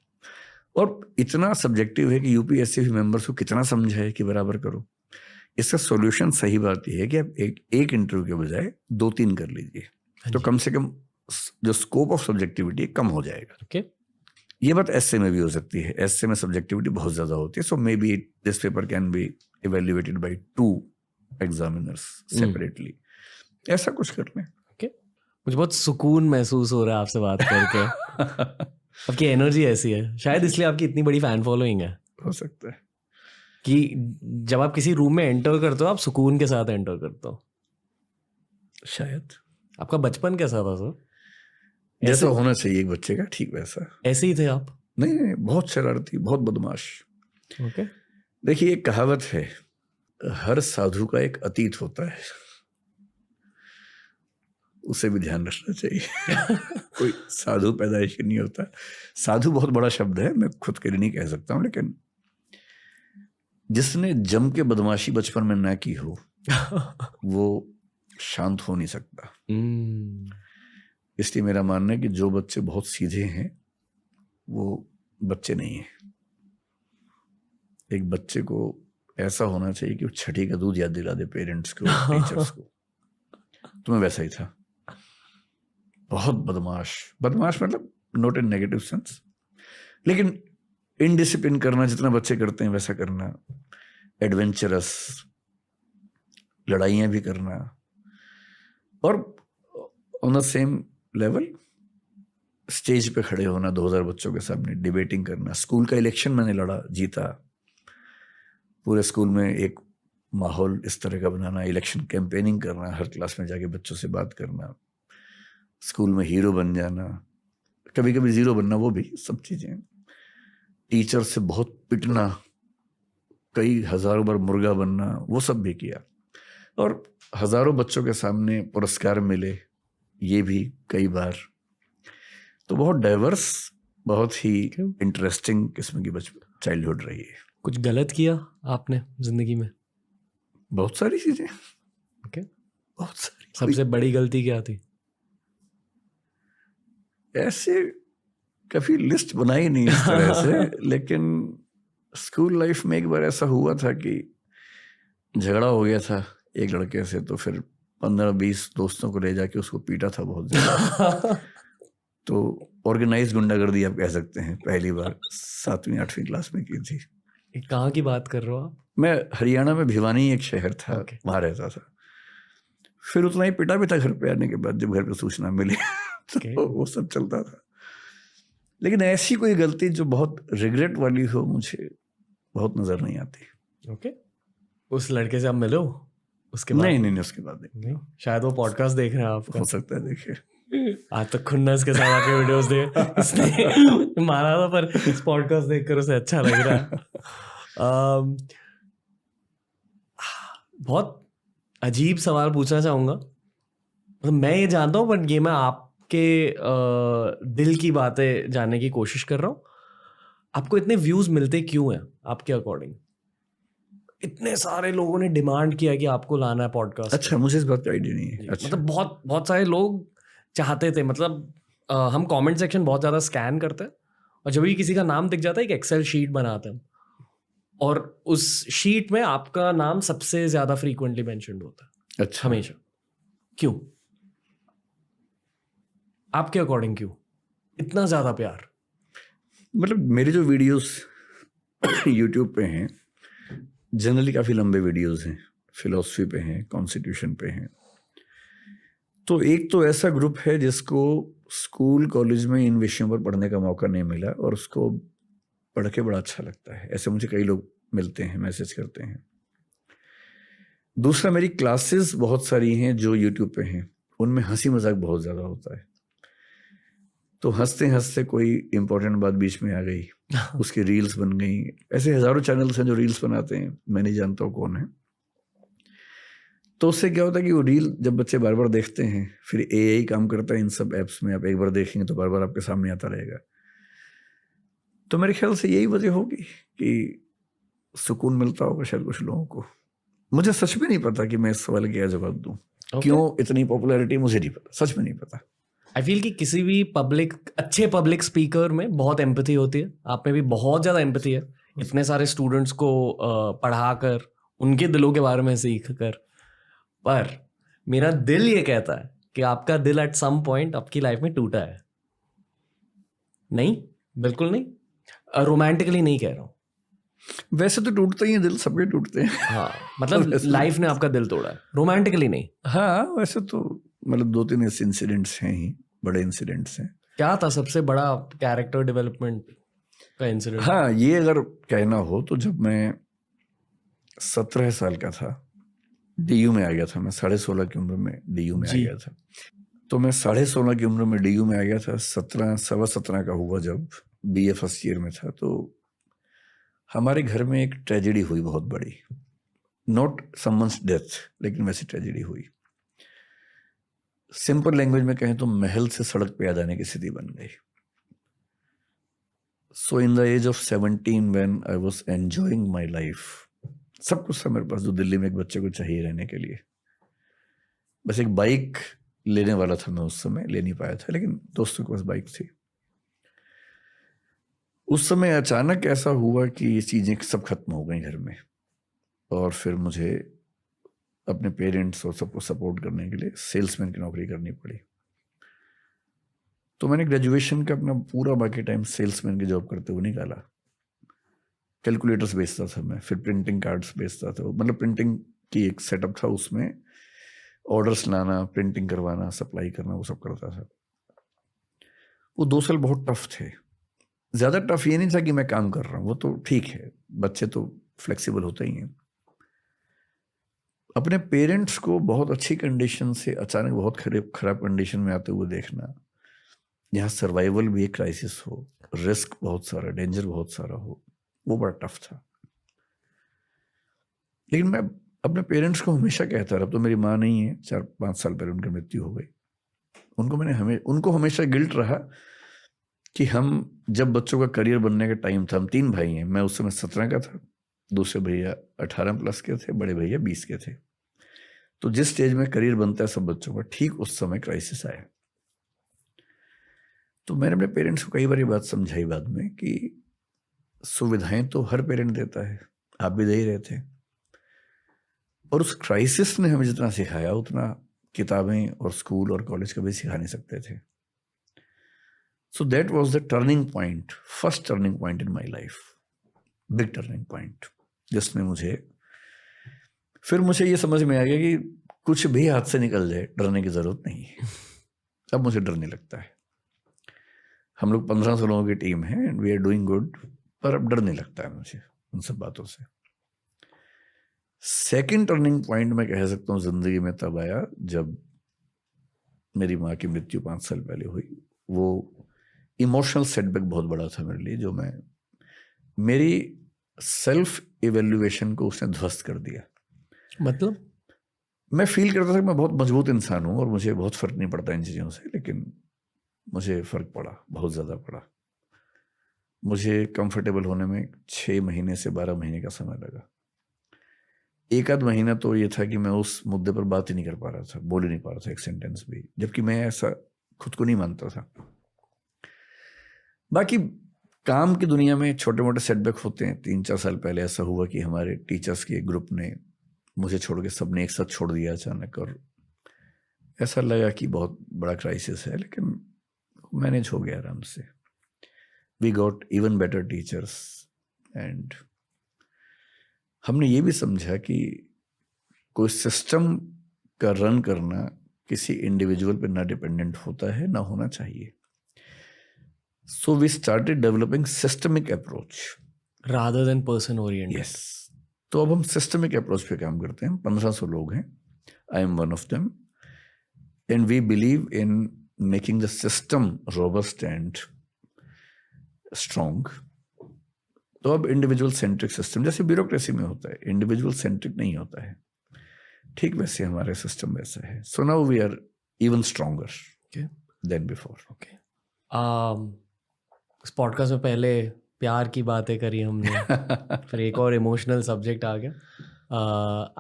और इतना सब्जेक्टिव है कि यूपीएससी मेंबर्स को कितना समझाए कि बराबर करो। इसका सॉल्यूशन सही बात यह है कि आप एक इंटरव्यू के बजाय 2-3 कर लीजिए, तो कम से कम जो स्कोप ऑफ सब्जेक्टिविटी कम हो जाएगा। ओके, ये बात एसए में भी हो सकती है। एसए में सब्जेक्टिविटी बहुत ज्यादा होती है, so maybe this paper can be evaluated by 2 examiners separately. ऐसा कुछ कर लें। ओके, मुझे बहुत सुकून महसूस हो रहा है आपसे बात करके। आपकी एनर्जी ऐसी है, शायद इसलिए आपकी इतनी बड़ी फैन फॉलोइंग है। हो सकता है कि जब आप किसी रूम में एंटर करते हो आप सुकून के साथ एंटर करते हो। शायद। आपका बचपन कैसा था सर? जैसा होना चाहिए एक बच्चे का, ठीक वैसा। ऐसे ही थे आप? नहीं, बहुत शरारती, बहुत बदमाश। ओके। देखिए, एक कहावत है, हर साधु का एक अतीत होता है, उसे भी ध्यान रखना चाहिए। कोई साधु पैदाइश नहीं होता। साधु बहुत बड़ा शब्द है, मैं खुद के लिए नहीं कह सकता हूँ, लेकिन जिसने जम के बदमाशी बचपन में ना की हो वो शांत हो नहीं सकता। इसलिए मेरा मानना है कि जो बच्चे बहुत सीधे हैं वो बच्चे नहीं है। एक बच्चे को ऐसा होना चाहिए कि वो छठी का दूध याद दिला दे पेरेंट्स को, टीचर्स को। तो मैं वैसा ही था, बहुत बदमाश। बदमाश मतलब नॉट इन नेगेटिव सेंस, लेकिन इनडिसिप्लिन करना जितना बच्चे करते हैं वैसा करना, एडवेंचरस, लड़ाइयाँ भी करना, और on the same level stage पे खड़े होना 2000 बच्चों के सामने, डिबेटिंग करना। स्कूल का इलेक्शन मैंने लड़ा, जीता। पूरे स्कूल में एक माहौल इस तरह का बनाना, इलेक्शन कैंपेनिंग करना, हर क्लास में जाके बच्चों से बात करना, स्कूल में हीरो बन जाना, कभी कभी जीरो बनना, वो भी सब चीज़ें। टीचर से बहुत पिटना, कई हजारों बार मुर्गा बनना, वो सब भी किया। और हजारों बच्चों के सामने पुरस्कार मिले, ये भी कई बार। तो बहुत डाइवर्स, बहुत ही इंटरेस्टिंग किस्म की चाइल्डहुड रही है। कुछ गलत किया आपने जिंदगी में? बहुत सारी चीजें। ओके, बहुत सारी। सबसे बड़ी गलती क्या थी? ऐसे कभी लिस्ट बनाई नहीं इस तरह से, लेकिन स्कूल लाइफ में एक बार ऐसा हुआ था कि झगड़ा हो गया था एक लड़के से, तो फिर 15-20 दोस्तों को ले जाके उसको पीटा था बहुत ज्यादा। तो ऑर्गेनाइज गुंडागर्दी आप कह सकते हैं, पहली बार 7वीं 8वीं क्लास में की थी। कहाँ की बात कर रहे हो आप? मैं हरियाणा में भिवानी एक शहर था, वहां रहता था। फिर उतना ही पिटा भी था घर पे आने के बाद, जब घर पे सूचना मिली। तो वो सब चलता था। लेकिन ऐसी कोई गलती जो बहुत रिग्रेट वाली हो, मुझे बहुत नजर नहीं आती। ओके, उस लड़के से आप मिलो उसके बाद? नहीं, उसके बाद नहीं। शायद वो पॉडकास्ट देख रहे हैं आपका। हो सकता है देखे। आज तक खुन्नस के साथ आपके वीडियोस देख इसने मारा था, पर इस पॉडकास्ट देखकर उसे अच्छा लग रहा है। बहुत अजीब सवाल पूछना चाहूंगा, मतलब मैं ये जानता हूँ, पर ये मैं आपके दिल की बातें जानने की कोशिश कर रहा हूँ। आपको इतने व्यूज मिलते क्यों हैं आपके अकॉर्डिंग? इतने सारे लोगों ने डिमांड किया कि आपको लाना है पॉडकास्ट। अच्छा, मुझे इस बात का आइडिया नहीं है। अच्छा। मतलब बहुत बहुत सारे लोग चाहते थे। मतलब हम कमेंट सेक्शन बहुत ज़्यादा स्कैन करते हैं, और जब भी किसी का नाम दिख जाता है एक एक्सेल शीट बनाते हैं, और उस शीट में आपका नाम सबसे ज़्यादा फ्रीक्वेंटली मेंशन्ड होता है। अच्छा। हमेशा। क्यों? आपके अकॉर्डिंग क्यों इतना ज़्यादा प्यार? मतलब मेरे जो वीडियोस यूट्यूब पे हैं, जनरली काफ़ी लंबे वीडियोस हैं, फिलॉसफी पे हैं, कॉन्स्टिट्यूशन पे हैं। तो एक तो ऐसा ग्रुप है जिसको स्कूल कॉलेज में इन विषयों पर पढ़ने का मौका नहीं मिला, और उसको पढ़ के बड़ा अच्छा लगता है। ऐसे मुझे कई लोग मिलते हैं, मैसेज करते हैं। दूसरा, मेरी क्लासेस बहुत सारी हैं जो यूट्यूब पे हैं, उनमें हंसी मजाक बहुत ज़्यादा होता है। तो हंसते हंसते कोई इंपॉर्टेंट बात बीच में आ गई, उसकी रील्स बन गई। ऐसे हजारों चैनल्स हैं जो रील्स बनाते हैं, मैं नहीं जानता हूँ कौन है। तो उससे क्या होता है कि वो रील जब बच्चे बार बार देखते हैं, फिर एआई काम करता है इन सब ऐप्स में, आप एक बार देखेंगे तो बार बार आपके सामने आता रहेगा। तो मेरे ख्याल से यही वजह होगी कि सुकून मिलता होगा शायद कुछ लोगों को। मुझे सच में नहीं पता कि मैं इस सवाल का क्या जवाब दूं। क्यों इतनी पॉपुलैरिटी मुझे नहीं पता, सच में नहीं पता। आई फील कि किसी भी अच्छे पब्लिक स्पीकर में बहुत एम्पैथी होती है। आप में भी बहुत ज़्यादा एम्पैथी है, इतने सारे स्टूडेंट्स को पढ़ाकर, उनके दिलों के बारे में सीख कर। पर मेरा दिल ये कहता है कि आपका दिल एट सम पॉइंट आपकी लाइफ में टूटा है। नहीं, बिल्कुल नहीं, रोमांटिकली नहीं कह रहा हूँ। वैसे तो टूटते ही हैं दिल, सबके टूटते हैं। हाँ, मतलब लाइफ ने आपका दिल तोड़ा है, रोमांटिकली नहीं। हाँ, वैसे तो मतलब 2-3 ऐसे इंसिडेंट्स हैं ही, बड़े इंसिडेंट्स हैं। क्या था सबसे बड़ा कैरेक्टर डेवलपमेंट का इंसिडेंट? हाँ, ये अगर कहना हो तो जब मैं 17 साल का था, डीयू में आ गया था। मैं 16.5 की उम्र में डीयू में आ गया था। तो मैं 16.5 की उम्र में डीयू में आ गया था। 17 का हुआ जब बीए फर्स्ट ईयर में था, तो हमारे घर में एक ट्रेजेडी हुई बहुत बड़ी। नॉट समवंस डेथ, लेकिन वैसी ट्रेजेडी हुई। सिंपल लैंग्वेज में कहें तो महल से सड़क पे आ जाने की स्थिति बन गई। So in the age of 17 when I was enjoying my life, सब कुछ था मेरे पास जो दिल्ली में एक बच्चे को चाहिए रहने के लिए। बस एक बाइक लेने वाला था मैं उस समय, ले नहीं पाया था, लेकिन दोस्तों के पास बाइक थी। उस समय अचानक ऐसा हुआ कि ये चीज़ें सब खत्म हो गई घर में, और फिर मुझे अपने पेरेंट्स और सबको सपोर्ट करने के लिए सेल्समैन की नौकरी करनी पड़ी। तो मैंने ग्रेजुएशन का अपना पूरा बाकी टाइम सेल्समैन की जॉब करते हुए निकाला। कैलकुलेटर्स बेचता था मैं, फिर प्रिंटिंग कार्ड्स बेचता था। मतलब प्रिंटिंग की एक सेटअप था, उसमें ऑर्डर्स लाना, प्रिंटिंग करवाना, सप्लाई करना, वो सब करता था। वो 2 साल बहुत टफ थे। ज़्यादा टफ ये नहीं था कि मैं काम कर रहा हूँ, वो तो ठीक है, बच्चे तो फ्लेक्सिबल होते ही हैं। अपने पेरेंट्स को बहुत अच्छी कंडीशन से अचानक बहुत खराब कंडीशन में आते हुए देखना, जहाँ सर्वाइवल भी एक क्राइसिस हो, रिस्क बहुत सारा, डेंजर बहुत सारा हो, वो बड़ा टफ था। लेकिन मैं अपने पेरेंट्स को हमेशा कहता रहा। अब तो मेरी माँ नहीं है, 4-5 साल पहले उनकी मृत्यु हो गई। उनको हमेशा गिल्ट रहा कि हम जब बच्चों का करियर बनने का टाइम था, हम 3 भाई हैं, मैं उस समय 17 का था, दूसरे भैया 18+ के थे, बड़े भैया 20 के थे। तो जिस स्टेज में करियर बनता है सब बच्चों का, ठीक उस समय क्राइसिस आया। तो मैंने अपने पेरेंट्स को कई बार ये बात समझाई बाद में कि सुविधाएं तो हर पेरेंट देता है, आप भी दे ही रहे थे, और उस क्राइसिस ने हमें जितना सिखाया उतना किताबें और स्कूल और कॉलेज कभी सिखा नहीं सकते थे। So that was the turning point, first turning point in my life, big turning point, जिसने मुझे ये समझ में आ गया कि कुछ भी हाथ से निकल जाए, डरने की जरूरत नहीं है। अब मुझे डर नहीं लगता है। हम लोग 1500 लोगों की टीम है and we are doing good, पर अब डर नहीं लगता है मुझे उन सब बातों से। सेकंड टर्निंग पॉइंट मैं कह सकता हूँ जिंदगी में तब आया जब मेरी माँ की मृत्यु 5 साल पहले हुई। वो इमोशनल सेटबैक बहुत बड़ा था मेरे लिए, जो मेरी सेल्फ इवेल्युएशन को उसने ध्वस्त कर दिया। मतलब मैं फील करता था कि मैं बहुत मजबूत इंसान हूँ और मुझे बहुत फर्क नहीं पड़ता इन चीज़ों से, लेकिन मुझे फर्क पड़ा, बहुत ज़्यादा पड़ा। मुझे कंफर्टेबल होने में 6 महीने से 12 महीने का समय लगा। 1 आध महीना तो ये था कि मैं उस मुद्दे पर बात ही नहीं कर पा रहा था, बोल ही नहीं पा रहा था एक सेंटेंस भी, जबकि मैं ऐसा खुद को नहीं मानता था। बाकी काम की दुनिया में छोटे मोटे सेटबैक होते हैं। 3-4 साल पहले ऐसा हुआ कि हमारे टीचर्स के ग्रुप ने मुझे छोड़ के सबने एक साथ छोड़ दिया अचानक, और ऐसा लगा कि बहुत बड़ा क्राइसिस है, लेकिन मैनेज हो गया आराम से। We got even better teachers, and हमने ये भी समझा कि कोई सिस्टम का रन करना किसी इंडिविजुअल पे ना डिपेंडेंट होता है, ना होना चाहिए। So we started developing systemic approach rather than person oriented. Yes. तो अब हम सिस्टमिक अप्रोच पे काम करते हैं। 1500 लोग हैं, I am one of them, and we believe in making the system robust and strong. तो अब इंडिविजुअल सेंट्रिक सिस्टम, जैसे ब्यूरोक्रेसी में होता है, इंडिविजुअल सेंट्रिक नहीं होता है, ठीक वैसे हमारे सिस्टम वैसा है। So now we are even stronger than before. इस पॉडकास्ट में पहले प्यार की बातें करी हमने, फिर एक और इमोशनल सब्जेक्ट आ गया।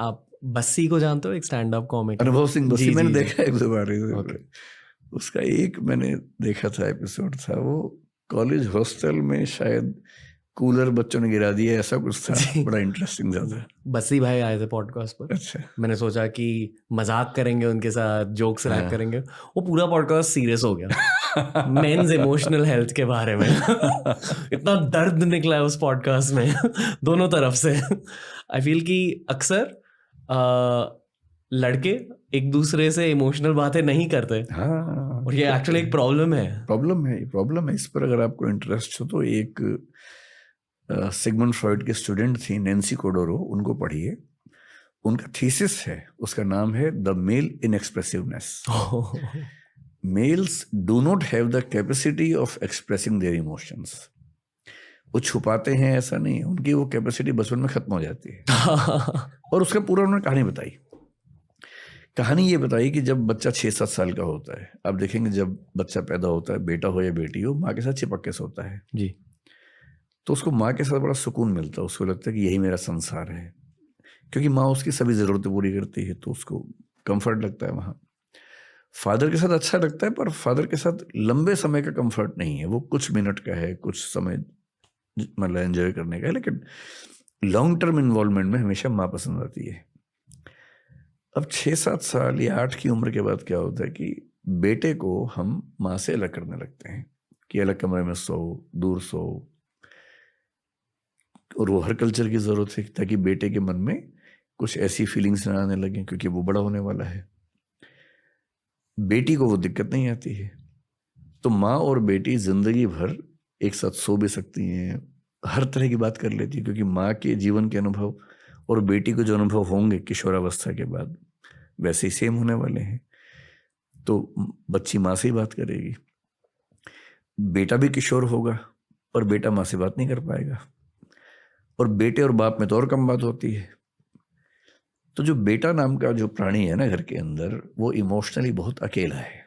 आप बस्सी को जानते हो, एक स्टैंड अप कॉमिक? अनुभव सिंह बस्सी जी मैंने जी जी। देखा है एक दो बार। ओके। उसका एक मैंने देखा था एपिसोड था, वो कॉलेज हॉस्टल में शायद कूलर बच्चों ने गिरा दिया, ऐसा कुछ था। जी। बड़ा इंटरेस्टिंग था। बस्सी भाई आए थे पॉडकास्ट पर, अच्छा। मैंने सोचा कि मजाक करेंगे उनके साथ, जोक्स रैक हाँ। करेंगे, वो पूरा पॉडकास्ट सीरियस हो गया मेंस इमोशनल हेल्थ के बारे में। इतना दर्द निकला है उस पॉडकास्ट में दोनों तरफ से। आई फील कि अक्सर लड़के एक दूसरे से इमोशनल बातें नहीं करते, हाँ, और ये एक्चुअली एक प्रॉब्लम है। प्रॉब्लम है। इस पर अगर आपको इंटरेस्ट हो तो एक सिगमंड फ्रॉइड के स्टूडेंट थी नैन्सी कोडोरो, उनको पढ़िए। उनका थीसिस है, उसका नाम है the male inexpressiveness. Males do not have the capacity of expressing their emotions. वो छुपाते हैं ऐसा नहीं है, उनकी वो कैपेसिटी बचपन में खत्म हो जाती है। और उसका पूरा उन्होंने कहानी बताई। कहानी ये बताई कि जब बच्चा 6-7 साल का होता है, आप देखेंगे जब बच्चा पैदा होता है, बेटा हो या बेटी हो, माँ के साथ चिपक के सोता है जी। तो उसको माँ के साथ बड़ा सुकून मिलता है। उसको लगता है कि यही मेरा संसार है, क्योंकि माँ उसकी सभी ज़रूरतें पूरी करती है, तो उसको कंफर्ट लगता है वहाँ। फादर के साथ अच्छा लगता है, पर फादर के साथ लंबे समय का कंफर्ट नहीं है, वो कुछ मिनट का है, कुछ समय मतलब एंजॉय करने का है, लेकिन लॉन्ग टर्म इन्वॉल्वमेंट में हमेशा माँ पसंद आती है। अब 6-7 साल या 8 की उम्र के बाद क्या होता है कि बेटे को हम माँ से अलग करने लगते हैं कि अलग कमरे में सो, दूर सो। और वो हर कल्चर की ज़रूरत है ताकि बेटे के मन में कुछ ऐसी फीलिंग्स ना आने लगें, क्योंकि वो बड़ा होने वाला है। बेटी को वो दिक्कत नहीं आती है, तो माँ और बेटी जिंदगी भर एक साथ सो भी सकती हैं, हर तरह की बात कर लेती है, क्योंकि माँ के जीवन के अनुभव और बेटी को जो अनुभव होंगे किशोरावस्था के बाद वैसे ही सेम होने वाले हैं। तो बच्ची माँ से ही बात करेगी, बेटा भी किशोर होगा पर बेटा माँ से बात नहीं कर पाएगा, और बेटे और बाप में तो और कम बात होती है। तो जो बेटा नाम का जो प्राणी है ना घर के अंदर, वो इमोशनली बहुत अकेला है।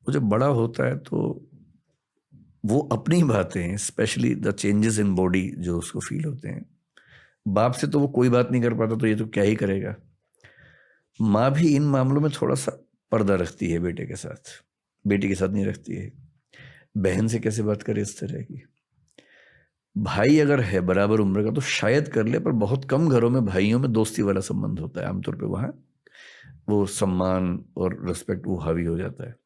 वो जब बड़ा होता है तो वो अपनी बातें, specially the changes in body जो उसको फील होते हैं, बाप से तो वो कोई बात नहीं कर पाता, तो ये तो क्या ही करेगा। माँ भी इन मामलों में थोड़ा सा पर्दा रखती है बेटे के साथ, बेटी के साथ नहीं रखती है। बहन से कैसे बात करे इस तरह की। भाई अगर है बराबर उम्र का तो शायद कर ले, पर बहुत कम घरों में भाइयों में दोस्ती वाला संबंध होता है। आमतौर पे वहाँ वो सम्मान और रिस्पेक्ट वो हावी हो जाता है।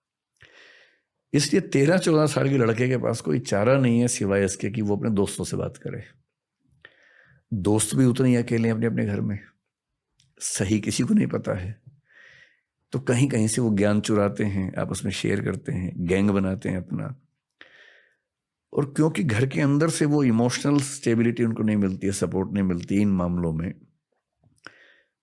इसलिए 13-14 साल के लड़के के पास कोई चारा नहीं है सिवाय इसके कि वो अपने दोस्तों से बात करे। दोस्त भी उतने ही अकेले हैं अपने अपने घर में, सही किसी को नहीं पता है, तो कहीं कहीं से वो ज्ञान चुराते हैं, आपस में शेयर करते हैं, गैंग बनाते हैं अपना। और क्योंकि घर के अंदर से वो इमोशनल स्टेबिलिटी उनको नहीं मिलती है, सपोर्ट नहीं मिलती इन मामलों में,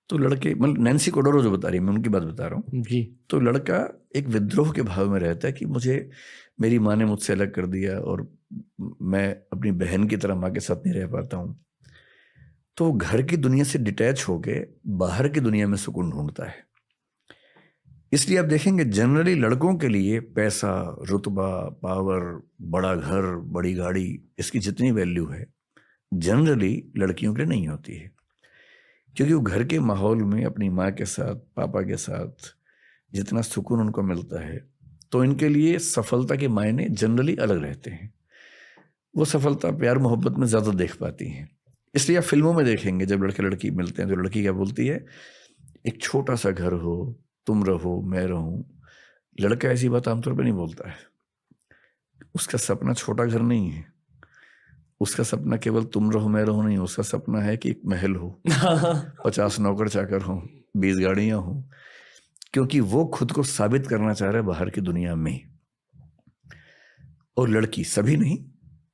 तो लड़के, मतलब नैन्सी कोडोरो जो बता रही है, मैं उनकी बात बता रहा हूँ जी। तो लड़का एक विद्रोह के भाव में रहता है कि मुझे मेरी माँ ने मुझसे अलग कर दिया और मैं अपनी बहन की तरह माँ के साथ नहीं रह पाता हूँ। तो घर की दुनिया से डिटैच होके बाहर की दुनिया में सुकून ढूंढता है। इसलिए आप देखेंगे जनरली लड़कों के लिए पैसा, रुतबा, पावर, बड़ा घर, बड़ी गाड़ी, इसकी जितनी वैल्यू है जनरली लड़कियों के लिए नहीं होती है, क्योंकि वो घर के माहौल में अपनी माँ के साथ, पापा के साथ जितना सुकून उनको मिलता है, तो इनके लिए सफलता के मायने जनरली अलग रहते हैं। वो सफलता प्यार मोहब्बत में ज़्यादा देख पाती हैं। इसलिए आप फिल्मों में देखेंगे जब लड़के लड़की मिलते हैं तो लड़की क्या बोलती है, एक छोटा सा घर हो, तुम रहो मैं रहूं। लड़का ऐसी बात आमतौर पे नहीं बोलता है। उसका सपना छोटा घर नहीं है, उसका सपना केवल तुम रहो मैं रहूं नहीं, उसका सपना है कि एक महल हो, 50 नौकर चाकर हो, 20 गाड़ियां हो, क्योंकि वो खुद को साबित करना चाह रहा है बाहर की दुनिया में। और लड़की, सभी नहीं,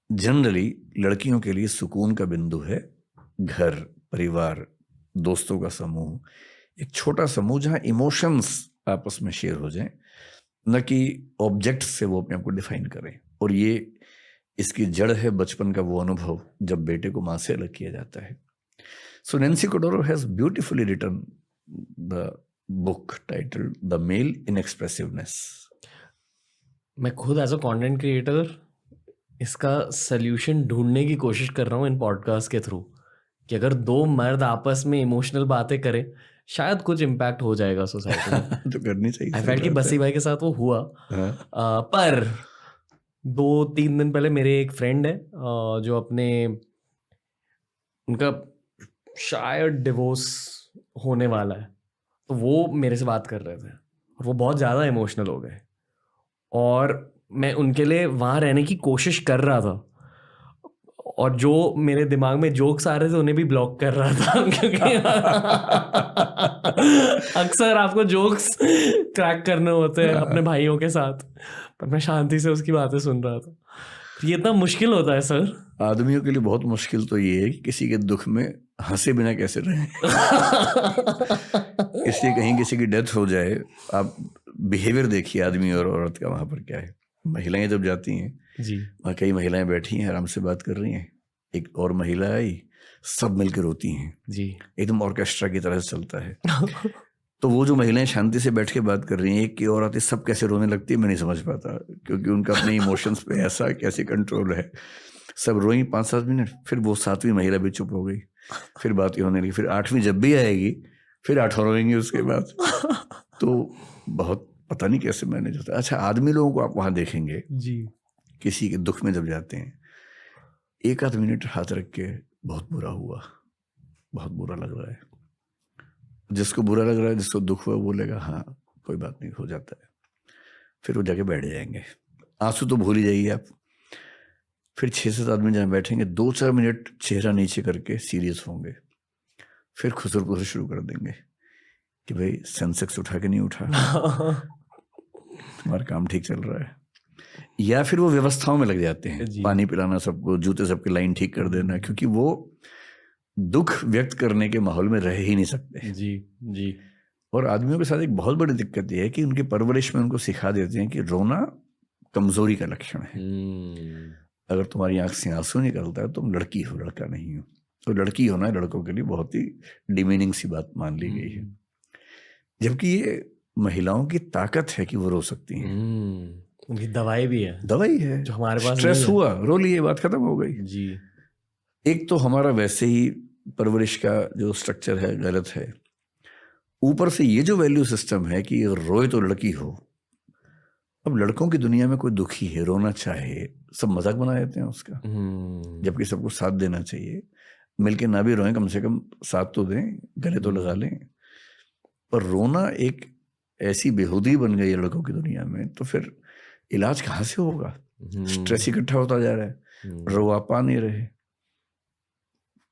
जनरली लड़कियों के लिए सुकून का बिंदु है घर, परिवार, दोस्तों का समूह, एक छोटा समूह जहां इमोशंस आपस में शेयर हो जाएं, न कि ऑब्जेक्ट्स से वो अपने आप को डिफाइन करें। और ये इसकी जड़ है बचपन का वो अनुभव जब बेटे को माँ से अलग किया जाता है। So Nancy Chodorow has beautifully written the book titled the male inexpressiveness. मैं खुद एज अ कंटेंट क्रिएटर इसका सल्यूशन ढूंढने की कोशिश कर रहा हूँ इन पॉडकास्ट के थ्रू कि अगर दो मर्द आपस में इमोशनल बातें करें शायद कुछ इम्पैक्ट हो जाएगा सोसाइटी में। तो करनी चाहिए, आई सही फेल्ट कि बात है। बसी भाई के साथ वो हुआ। हाँ, पर 2-3 दिन पहले मेरे एक फ्रेंड है जो अपने उनका शायद डिवोर्स होने वाला है, तो वो मेरे से बात कर रहे थे और वो बहुत ज़्यादा इमोशनल हो गए और मैं उनके लिए वहाँ रहने की कोशिश कर रहा था और जो मेरे दिमाग में जोक्स आ रहे थे उन्हें भी ब्लॉक कर रहा था क्योंकि अक्सर आपको जोक्स क्रैक करने होते हैं अपने भाइयों के साथ, पर मैं शांति से उसकी बातें सुन रहा था। ये इतना मुश्किल होता है सर। आदमियों के लिए बहुत मुश्किल तो ये है कि किसी के दुख में हंसे बिना कैसे रहें। इसलिए कहीं किसी की डेथ हो जाए, आप बिहेवियर देखिए आदमी और औरत का वहाँ पर क्या है। महिलाएं जब जाती हैं, जी वहाँ कई महिलाएं बैठी हैं आराम से बात कर रही हैं, एक और महिला आई, सब मिलकर रोती हैं, जी एकदम ऑर्केस्ट्रा की तरह से चलता है। तो वो जो महिलाएं शांति से बैठ के बात कर रही हैं, एक की और आती सब कैसे रोने लगती है मैं नहीं समझ पाता, क्योंकि उनका अपने इमोशंस पे ऐसा कैसे कंट्रोल है। सब रोई 5-7 मिनट, फिर वो 7वीं महिला भी चुप हो गई, फिर बातें होने लगी, फिर 8वीं जब भी आएगी फिर 8 रोएंगे उसके बाद। तो बहुत पता नहीं कैसे मैनेज होता है। अच्छा, आदमी लोगों को आप वहाँ देखेंगे जी किसी के दुख में जब जाते हैं, 1-8 मिनट हाथ रख के बहुत बुरा हुआ, बहुत बुरा लग रहा है। जिसको बुरा लग रहा है, जिसको दुख हुआ, वो बोलेगा हाँ कोई बात नहीं, हो जाता है। फिर वो जाके बैठ जाएंगे, आंसू तो भूल ही जाइए आप। फिर 6-7 आदमी जहाँ बैठेंगे, 2-4 मिनट चेहरा नीचे करके सीरियस होंगे, फिर खुसर पुसर शुरू कर देंगे कि भाई सेंसेक्स उठा के नहीं उठा, तुम्हारा काम ठीक चल रहा है। या फिर वो व्यवस्थाओं में लग जाते हैं, जी। पानी पिलाना सबको, जूते सबके लाइन ठीक कर देना, क्योंकि वो दुख व्यक्त करने के माहौल में रह ही नहीं सकते। जी जी और आदमियों के साथ एक बहुत बड़ी दिक्कत यह है कि उनकी परवरिश में उनको सिखा देते हैं कि रोना कमजोरी का लक्षण है। अगर तुम्हारी आंख से आंसू निकलता है तुम लड़की हो, लड़का नहीं हो। तो लड़की होना लड़कों के लिए बहुत ही डिमीनिंग सी बात मान ली गई है, जबकि ये महिलाओं की ताकत है कि वो रो सकती हैं। उनकी दवाई भी है, दवाई है, जो हमारे पास स्ट्रेस नहीं है। हुआ रो लिए, बात खत्म हो गई। जी एक तो हमारा वैसे ही परवरिश का जो स्ट्रक्चर है गलत है, ऊपर से ये जो वैल्यू सिस्टम है कि रोए तो लड़की हो। अब लड़कों की दुनिया में कोई दुखी है, रोना चाहे, सब मजाक बना देते हैं उसका, जबकि सबको साथ देना चाहिए। मिलके ना भी रोएं, कम से कम साथ तो दें, गले तो लगा लें। पर रोना एक ऐसी बेहूदी बन गई है लड़कों की दुनिया में, तो फिर इलाज कहाँ से होगा? स्ट्रेस इकट्ठा होता जा रहा है, रो आप पा नहीं रहे,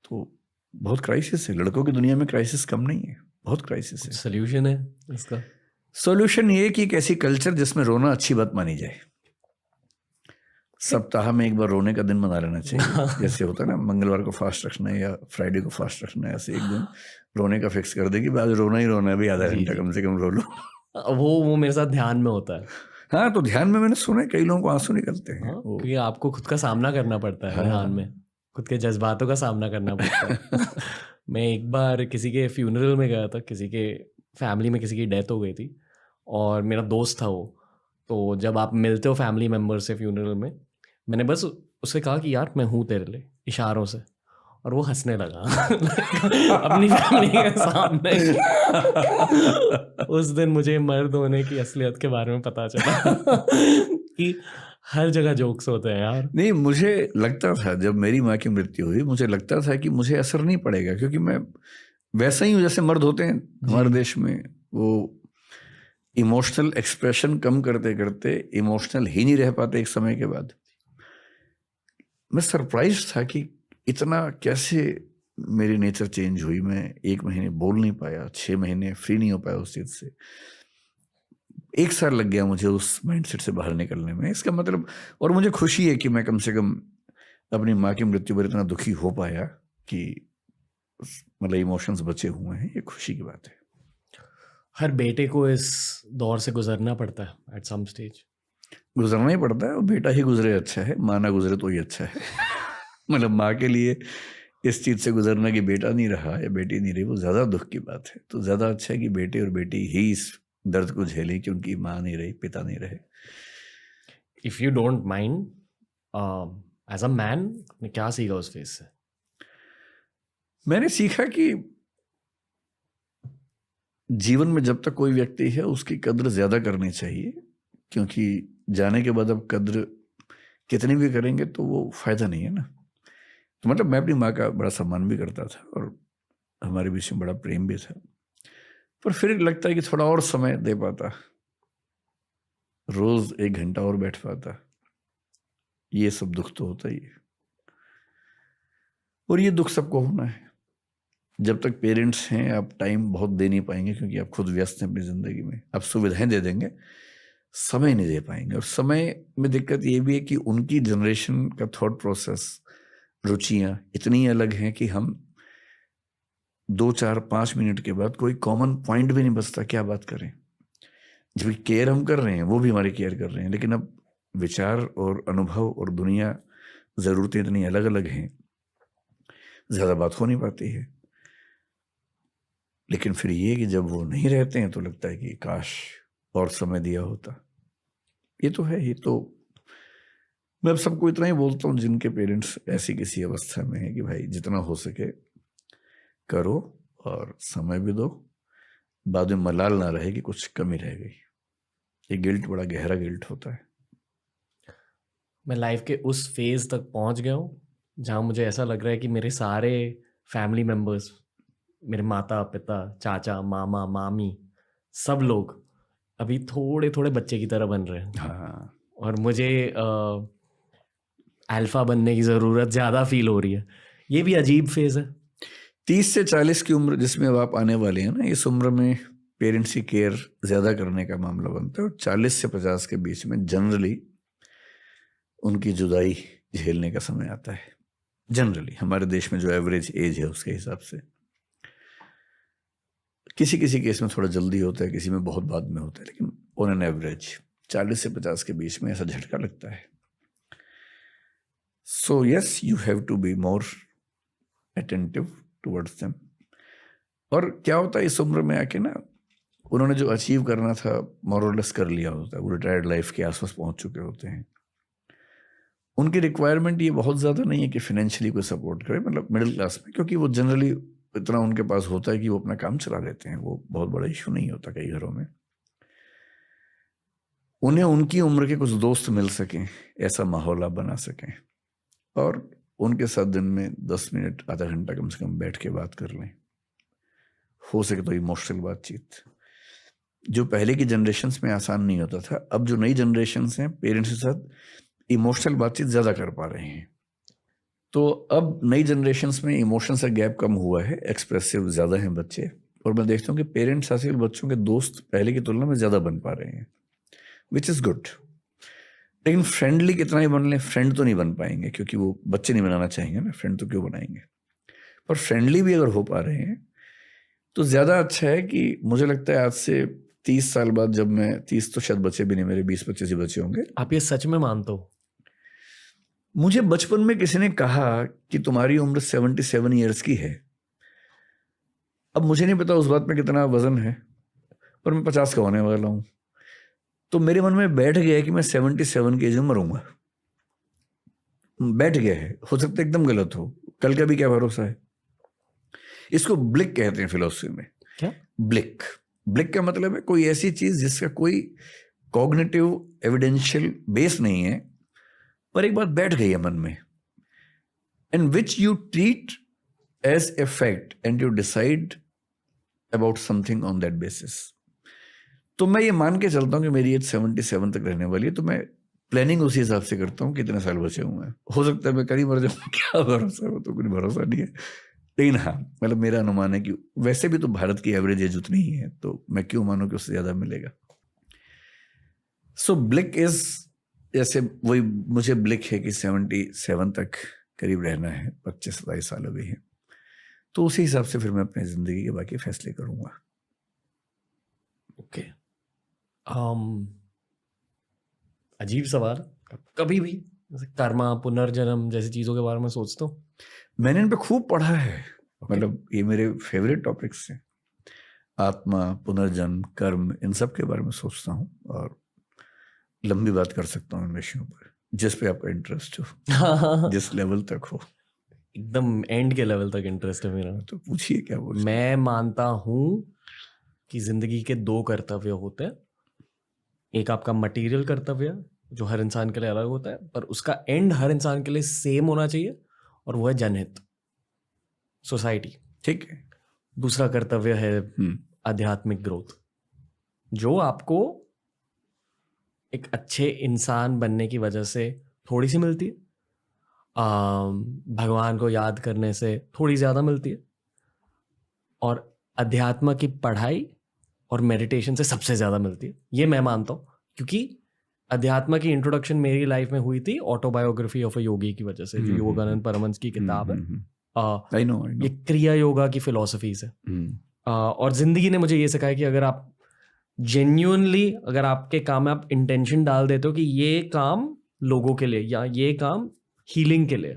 तो बहुत क्राइसिस है। लड़कों की दुनिया में क्राइसिस कम नहीं है, बहुत क्राइसिस है। सॉल्यूशन है इसका? सॉल्यूशन ये कि एक ऐसी कल्चर जिसमें रोना अच्छी बात मानी जाए। सप्ताह में एक बार रोने का दिन बना लेना चाहिए। जैसे होता है ना, मंगलवार को फास्ट रखना है या फ्राइडे को फास्ट रखना है, ऐसे एक दिन रोने का फिक्स कर दे कि आज रोना ही रोना है भाई, आधा घंटा कम से कम रो लो। वो मेरे साथ ध्यान में होता है। हाँ, तो ध्यान में मैंने सुना है कई लोगों को आंसू निकलते हैं। क्योंकि आपको खुद का सामना करना पड़ता है ध्यान में, खुद के जज्बातों का सामना करना पड़ता है। मैं एक बार किसी के फ्यूनरल में गया था, किसी के फैमिली में किसी की डेथ हो गई थी और मेरा दोस्त था वो। तो जब आप मिलते हो फैमिली मेम्बर से फ्यूनरल में, मैंने बस उससे कहा कि यार मैं हूँ तेरे लिए, इशारों से, और वो हंसने लगा अपनी फैमिली के सामने। उस दिन मुझे मर्द होने की असलियत के बारे में पता चला कि हर जगह जोक्स होते हैं यार। नहीं, मुझे लगता था जब मेरी माँ की मृत्यु हुई, मुझे लगता था कि मुझे असर नहीं पड़ेगा, क्योंकि मैं वैसा ही हूँ जैसे मर्द होते हैं हमारे देश में। वो इमोशनल एक्सप्रेशन कम करते करते इमोशनल ही नहीं रह पाते एक समय के बाद। मैं सरप्राइज था कि इतना कैसे मेरी नेचर चेंज हुई। मैं 1 महीने बोल नहीं पाया, 6 महीने फ्री नहीं हो पाया उस चीज़ से। 1 साल लग गया मुझे उस माइंडसेट से बाहर निकलने में। इसका मतलब, और मुझे खुशी है कि मैं कम से कम अपनी माँ की मृत्यु पर इतना दुखी हो पाया कि मतलब इमोशंस बचे हुए हैं, ये खुशी की बात है। हर बेटे को इस दौर से गुजरना पड़ता है एट सम स्टेज। गुजरना ही पड़ता है, और बेटा ही गुजरे अच्छा है, माँ ना गुजरे तो ही अच्छा है। मतलब माँ के लिए इस चीज़ से गुजरना कि बेटा नहीं रहा या बेटी नहीं रही, वो ज़्यादा दुख की बात है। तो ज़्यादा अच्छा है कि बेटे और बेटी ही इस दर्द को झेलें कि उनकी माँ नहीं रही, पिता नहीं रहे। If you don't mind, as a man ने क्या सीखा उस फेज से? मैंने सीखा कि जीवन में जब तक कोई व्यक्ति है उसकी कद्र ज़्यादा करनी चाहिए, क्योंकि जाने के बाद अब कद्र कितनी भी करेंगे तो वो फ़ायदा नहीं है ना। तो मतलब मैं अपनी माँ का बड़ा सम्मान भी करता था और हमारे बीच में बड़ा प्रेम भी था, पर फिर लगता है कि थोड़ा और समय दे पाता, रोज़ 1 घंटा और बैठ पाता। ये सब दुख तो होता ही है, और ये दुख सबको होना है। जब तक पेरेंट्स हैं आप टाइम बहुत दे नहीं पाएंगे, क्योंकि आप खुद व्यस्त हैं अपनी ज़िंदगी में। आप सुविधाएं दे देंगे, समय नहीं दे पाएंगे। और समय में दिक्कत ये भी है कि उनकी जनरेशन का थॉट प्रोसेस, रुचियां इतनी अलग हैं कि हम 2 4 5 मिनट के बाद कोई कॉमन पॉइंट भी नहीं बचता, क्या बात करें। जब केयर हम कर रहे हैं वो भी हमारी केयर कर रहे हैं, लेकिन अब विचार और अनुभव और दुनिया, ज़रूरतें इतनी अलग अलग हैं, ज़्यादा बात हो नहीं पाती है। लेकिन फिर ये कि जब वो नहीं रहते हैं तो लगता है कि काश और समय दिया होता। ये तो है, ये तो मैं अब सबको इतना ही बोलता हूँ जिनके पेरेंट्स ऐसी किसी अवस्था में है कि भाई जितना हो सके करो और समय भी दो, बाद में मलाल ना रहे कि कुछ कमी रह गई। ये गिल्ट बड़ा गहरा गिल्ट होता है। मैं लाइफ के उस फेज तक पहुंच गया हूँ जहाँ मुझे ऐसा लग रहा है कि मेरे सारे फैमिली मेम्बर्स, मेरे माता पिता, चाचा, मामा, मामी, सब लोग अभी थोड़े थोड़े बच्चे की तरह बन रहे हैं। हाँ, और मुझे अल्फा बनने की ज़रूरत ज़्यादा फील हो रही है। ये भी अजीब फेज है। 30 से 40 की उम्र जिसमें अब आप आने वाले हैं ना, इस उम्र में पेरेंट्स की केयर ज़्यादा करने का मामला बनता है। और 40 से 50 के बीच में जनरली उनकी जुदाई झेलने का समय आता है। जनरली हमारे देश में जो एवरेज एज है उसके हिसाब से, किसी किसी केस में थोड़ा जल्दी होता है, किसी में बहुत बाद में होता है, लेकिन ऑन एन एवरेज 40 से 50 के बीच में ऐसा झटका लगता है। So yes, you have to be more attentive towards them. और क्या होता है इस उम्र में आके ना, उन्होंने जो अचीव करना था मोरलेस कर लिया होता है, वो रिटायर्ड लाइफ के आसपास पहुंच चुके होते हैं। उनकी रिक्वायरमेंट ये बहुत ज़्यादा नहीं है कि फिनेंशियली कोई सपोर्ट करे, मतलब मिडिल क्लास में, क्योंकि वो जनरली इतना उनके पास होता है कि वो अपना काम चला लेते हैं। वो बहुत बड़ा इशू नहीं होता कई घरों में। उन्हें उनकी उम्र के कुछ दोस्त मिल सकें, ऐसा माहौल आप बना सकें, और उनके साथ दिन में 10 मिनट आधा घंटा कम से कम बैठ के बात कर लें। हो सके तो इमोशनल बातचीत, जो पहले की जनरेशन्स में आसान नहीं होता था। अब जो नई जनरेशन्स हैं पेरेंट्स के साथ इमोशनल बातचीत ज़्यादा कर पा रहे हैं। तो अब नई जनरेशन्स में इमोशंस का गैप कम हुआ है, एक्सप्रेसिव ज़्यादा हैं बच्चे। और मैं देखता हूँ कि पेरेंट्स आजकल बच्चों के दोस्त पहले की तुलना में ज़्यादा बन पा रहे हैं, विच इज़ गुड। लेकिन फ्रेंडली कितना ही बन लें, फ्रेंड तो नहीं बन पाएंगे, क्योंकि वो बच्चे नहीं बनाना चाहेंगे ना, फ्रेंड तो क्यों बनाएंगे। पर फ्रेंडली भी अगर हो पा रहे हैं तो ज़्यादा अच्छा है। कि मुझे लगता है आज से 30 साल बाद, जब मैं 30 तो शायद बच्चे भी नहीं, मेरे 20-25 ही बच्चे होंगे। आप ये सच में मानते हो? मुझे बचपन में किसी ने कहा कि तुम्हारी उम्र 77 ईयर्स की है। अब मुझे नहीं पता उस बात में कितना वजन है, पर मैं 50 का होने वाला हूँ। तो मेरे मन में बैठ गया है कि मैं 77 की एज में मरूंगा। बैठ गया है, हो सकता है एकदम गलत हो, कल का भी क्या भरोसा है। इसको ब्लिक कहते हैं फिलोसफी में। क्या? ब्लिक। ब्लिक का मतलब है कोई ऐसी चीज जिसका कोई कॉग्निटिव एविडेंशियल बेस नहीं है, पर एक बात बैठ गई है मन में, and which you treat as a fact and you decide about something on that basis. तो मैं ये मान के चलता हूँ कि मेरी एज 77 तक रहने वाली है, तो मैं प्लानिंग उसी हिसाब से करता हूँ कितने साल बचे हुए हैं। हो सकता है मैं कहीं मर जाऊँ, क्या भरोसा है, वो तो कोई भरोसा नहीं है। लेकिन हाँ, मतलब मेरा अनुमान है कि वैसे भी तो भारत की एवरेज एज उतनी ही है, तो मैं क्यों मानूं कि उससे ज़्यादा मिलेगा। सो ब्लिक इज, जैसे वही मुझे ब्लिक है कि 77 तक करीब रहना है, 25-27 साल अभी है, तो उसी हिसाब से फिर मैं अपनी ज़िंदगी के बाकी फैसले करूँगा। ओके। अजीब सवाल। कभी भी जैसे कर्मा, पुनर्जन्म जैसी चीज़ों के बारे में सोचते हो? मैंने इन पे खूब पढ़ा है। मतलब ये मेरे फेवरेट टॉपिक्स हैं। आत्मा, पुनर्जन्म, कर्म, इन सब के बारे में सोचता हूँ और लंबी बात कर सकता हूँ इन विषयों पर। जिस पे आपका इंटरेस्ट हो, जिस लेवल तक हो। एकदम एंड के लेवल तक इंटरेस्ट है मेरा। तो पूछिए क्या बोल। मैं मानता हूँ कि जिंदगी के 2 कर्तव्य होते हैं। एक आपका मटेरियल कर्तव्य जो हर इंसान के लिए अलग होता है, पर उसका एंड हर इंसान के लिए सेम होना चाहिए, और वो है जनहित, सोसाइटी। ठीक है। दूसरा कर्तव्य है आध्यात्मिक ग्रोथ, जो आपको एक अच्छे इंसान बनने की वजह से थोड़ी सी मिलती है, भगवान को याद करने से थोड़ी ज़्यादा मिलती है, और अध्यात्म की पढ़ाई और मेडिटेशन से सबसे ज़्यादा मिलती है। ये मैं मानता हूँ, क्योंकि अध्यात्म की इंट्रोडक्शन मेरी लाइफ में हुई थी ऑटोबायोग्राफी ऑफ अ योगी की वजह से, जो योगानंद परमहंस की किताब है। I know. ये क्रिया योगा की फिलॉसफीज है। और जिंदगी ने मुझे ये सिखाया कि अगर आप जेन्युइनली, अगर आपके काम में आप इंटेंशन डाल देते हो कि ये काम लोगों के लिए या ये काम हीलिंग के लिए,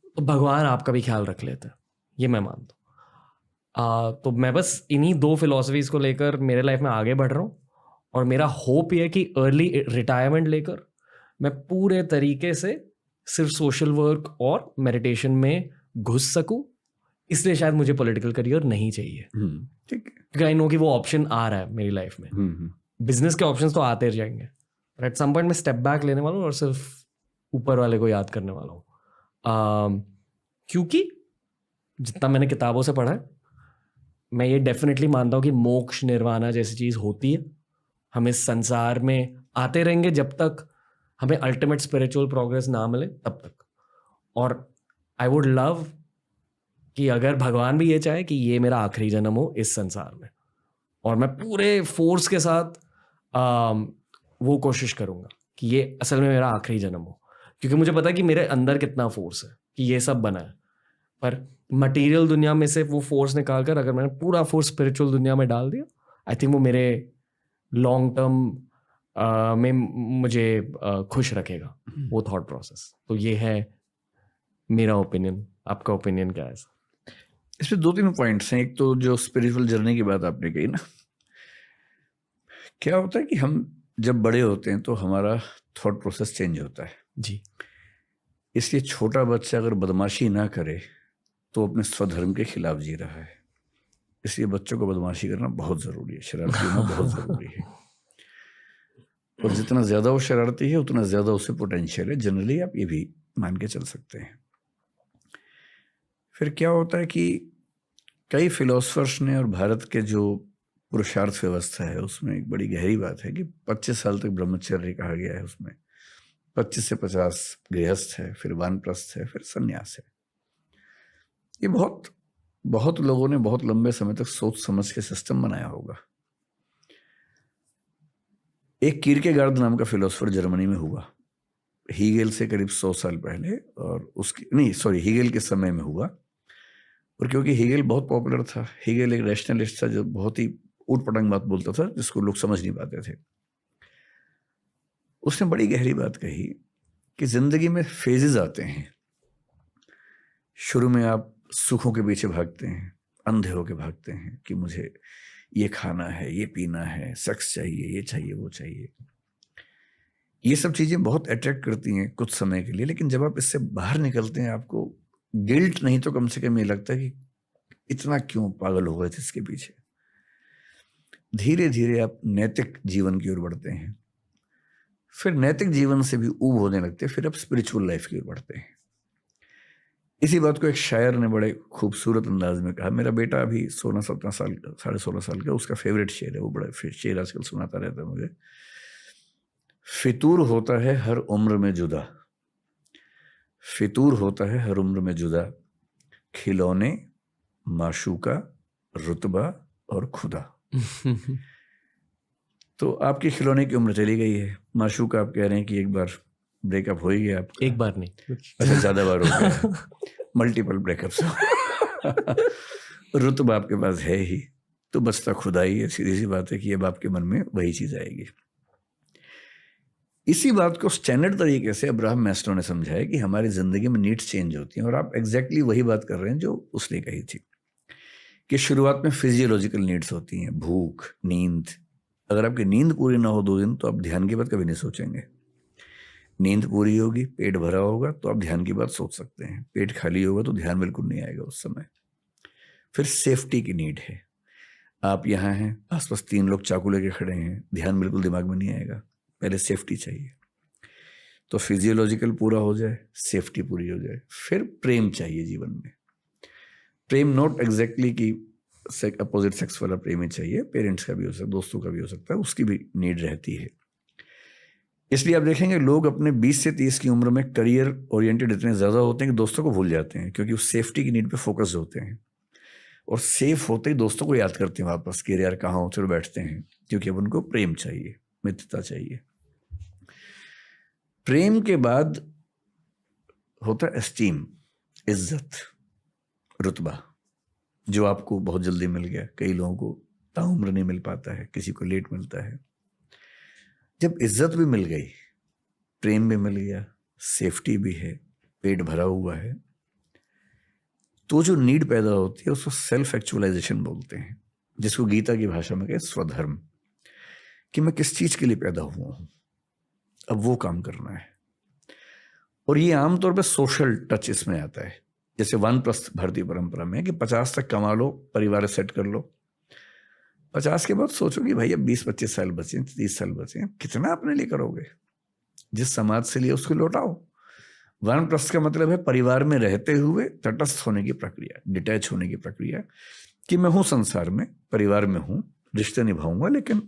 तो भगवान आपका भी ख्याल रख लेते हैं। ये मैं मानता हूँ। तो मैं बस इन्हीं 2 फिलॉसफीज को लेकर मेरे लाइफ में आगे बढ़ रहा हूँ, और मेरा होप ये है कि अर्ली रिटायरमेंट लेकर मैं पूरे तरीके से सिर्फ सोशल वर्क और मेडिटेशन में घुस सकूं। इसलिए शायद मुझे पॉलिटिकल करियर नहीं चाहिए, ठीक है, क्योंकि आई नो कि वो ऑप्शन आ रहा है मेरी लाइफ में। बिजनेस के ऑप्शंस तो आते जाएंगे, पर एट सम पॉइंट मैं स्टेप बैक लेने वाला हूँ और सिर्फ ऊपर वाले को याद करने वाला हूँ। क्योंकि जितना मैंने किताबों से पढ़ा है, मैं ये डेफिनेटली मानता हूँ कि मोक्ष निर्वाणा जैसी चीज़ होती है। हम इस संसार में आते रहेंगे जब तक हमें अल्टीमेट स्पिरिचुअल प्रोग्रेस ना मिले, तब तक। और आई वुड लव कि अगर भगवान भी ये चाहे कि ये मेरा आखिरी जन्म हो इस संसार में, और मैं पूरे फोर्स के साथ वो कोशिश करूँगा कि ये असल में मेरा आखिरी जन्म हो, क्योंकि मुझे पता है कि मेरे अंदर कितना फोर्स है कि ये सब बना है। पर मटेरियल दुनिया में से वो फोर्स निकाल कर अगर मैंने पूरा फोर्स स्पिरिचुअल दुनिया में डाल दिया, आई थिंक वो मेरे लॉन्ग टर्म में मुझे खुश रखेगा, वो थॉट प्रोसेस। तो ये है मेरा ओपिनियन। आपका ओपिनियन क्या है? इसमें 2-3 पॉइंट्स हैं। एक तो जो स्पिरिचुअल जर्नी की बात आपने कही ना, क्या होता है कि हम जब बड़े होते हैं तो हमारा थॉट प्रोसेस चेंज होता है जी। इसलिए छोटा बच्चा अगर बदमाशी ना करे तो अपने स्वधर्म के खिलाफ जी रहा है। इसलिए बच्चों को बदमाशी करना बहुत ज़रूरी है, शरारती होना बहुत ज़रूरी है। और जितना ज़्यादा वो शरारती है उतना ज़्यादा उसे पोटेंशियल है। जनरली आप ये भी मान के चल सकते हैं। फिर क्या होता है कि कई फिलोसफर्स ने, और भारत के जो पुरुषार्थ व्यवस्था है उसमें एक बड़ी गहरी बात है कि 25 साल तक ब्रह्मचर्य कहा गया है। उसमें 25 से 50 गृहस्थ है, फिर वानप्रस्थ है, फिर संन्यास है। ये बहुत लोगों ने बहुत लंबे समय तक सोच समझ के सिस्टम बनाया होगा। एक कीरकेगार्ड नाम का फिलोसफर जर्मनी में हुआ, हीगेल से करीब 100 साल पहले, और हीगेल के समय में हुआ। और क्योंकि हीगेल बहुत पॉपुलर था, हीगेल एक रैशनलिस्ट था जो बहुत ही ऊट-पटांग बात बोलता था जिसको लोग समझ नहीं पाते थे। उसने बड़ी गहरी बात कही कि जिंदगी में फेजेस आते हैं। शुरू में आप सुखों के पीछे भागते हैं, अंधे होके भागते हैं कि मुझे ये खाना है, ये पीना है, सेक्स चाहिए, ये चाहिए, वो चाहिए। ये सब चीज़ें बहुत अट्रैक्ट करती हैं कुछ समय के लिए, लेकिन जब आप इससे बाहर निकलते हैं आपको गिल्ट नहीं तो कम से कम ये लगता है कि इतना क्यों पागल हो गए थे इसके पीछे। धीरे धीरे आप नैतिक जीवन की ओर बढ़ते हैं, फिर नैतिक जीवन से भी ऊब होने लगते हैं, फिर आप स्पिरिचुअल लाइफ की ओर बढ़ते हैं। इसी बात को एक शायर ने बड़े खूबसूरत अंदाज में कहा। मेरा बेटा अभी 16-17 साल का, 16.5 साल का, उसका फेवरेट शेर है, वो बड़ा शेर आजकल सुनाता रहता है मुझे। फितूर होता है हर उम्र में जुदा, फितूर होता है हर उम्र में जुदा, खिलौने, माशूका, रुतबा और खुदा। तो आपकी खिलौने की उम्र चली गई है, माशूका आप कह रहे हैं कि एक बार ब्रेकअप हो ही गया आपका। एक बार नहीं, अच्छा ज़्यादा बार हो गया, मल्टीपल ब्रेकअप्स। रुतबा आपके पास है ही, तो बचता खुदा ही है। सीधी सी बात है कि अब आपके मन में वही चीज़ आएगी। इसी बात को स्टैंडर्ड तरीके से अब्राहम मैस्लो ने समझाया कि हमारी ज़िंदगी में नीड्स चेंज होती हैं, और आप एग्जैक्टली वही बात कर रहे हैं जो उसने कही थी कि शुरुआत में फिजियोलॉजिकल नीड्स होती हैं, भूख, नींद, अगर आपकी नींद पूरी ना हो 2 दिन तो आप ध्यान की बात कभी नहीं सोचेंगे। नींद पूरी होगी, पेट भरा होगा तो आप ध्यान की बात सोच सकते हैं। पेट खाली होगा तो ध्यान बिल्कुल नहीं आएगा उस समय। फिर सेफ्टी की नीड है। आप यहाँ हैं, आसपास 3 लोग चाकू लेके खड़े हैं, ध्यान बिल्कुल दिमाग में नहीं आएगा। पहले सेफ्टी चाहिए। तो फिजियोलॉजिकल पूरा हो जाए, सेफ्टी पूरी हो जाए, फिर प्रेम चाहिए जीवन में। प्रेम नॉट एग्जैक्टली कि अपोजिट सेक्स वाला प्रेम ही चाहिए, पेरेंट्स का भी हो सकता है, दोस्तों का भी हो सकता है, उसकी भी नीड रहती है। इसलिए आप देखेंगे लोग अपने 20 से 30 की उम्र में करियर ओरिएंटेड इतने ज़्यादा होते हैं कि दोस्तों को भूल जाते हैं, क्योंकि उस सेफ्टी की नीड पे फोकस होते हैं और सेफ होते ही दोस्तों को याद करते हैं वापस कि यार कहाँ हो, चलो बैठते हैं, क्योंकि अब उनको प्रेम चाहिए, मित्रता चाहिए। प्रेम के बाद होता है एस्टीम, इज्जत, रुतबा, जो आपको बहुत जल्दी मिल गया। कई लोगों को ताउम्र नहीं मिल पाता है, किसी को लेट मिलता है। जब इज्जत भी मिल गई, प्रेम भी मिल गया, सेफ्टी भी है, पेट भरा हुआ है, तो जो नीड पैदा होती है उसको सेल्फ एक्चुअलाइजेशन बोलते हैं, जिसको गीता की भाषा में कहते स्वधर्म, कि मैं किस चीज के लिए पैदा हुआ हूं, अब वो काम करना है। और ये आमतौर पे सोशल टच इसमें आता है। जैसे वानप्रस्थ भारतीय परंपरा में कि 50 तक कमा लो, परिवार सेट कर लो, 50 के बाद सोचो कि भाई अब 20-25 साल बचे, 30 साल बचे, कितना अपने लिए करोगे, जिस समाज से लिए उसको लौटाओ। वानप्रस्थ का मतलब है परिवार में रहते हुए तटस्थ होने की प्रक्रिया, डिटैच होने की प्रक्रिया, कि मैं हूं संसार में, परिवार में हूं, रिश्ते निभाऊंगा, लेकिन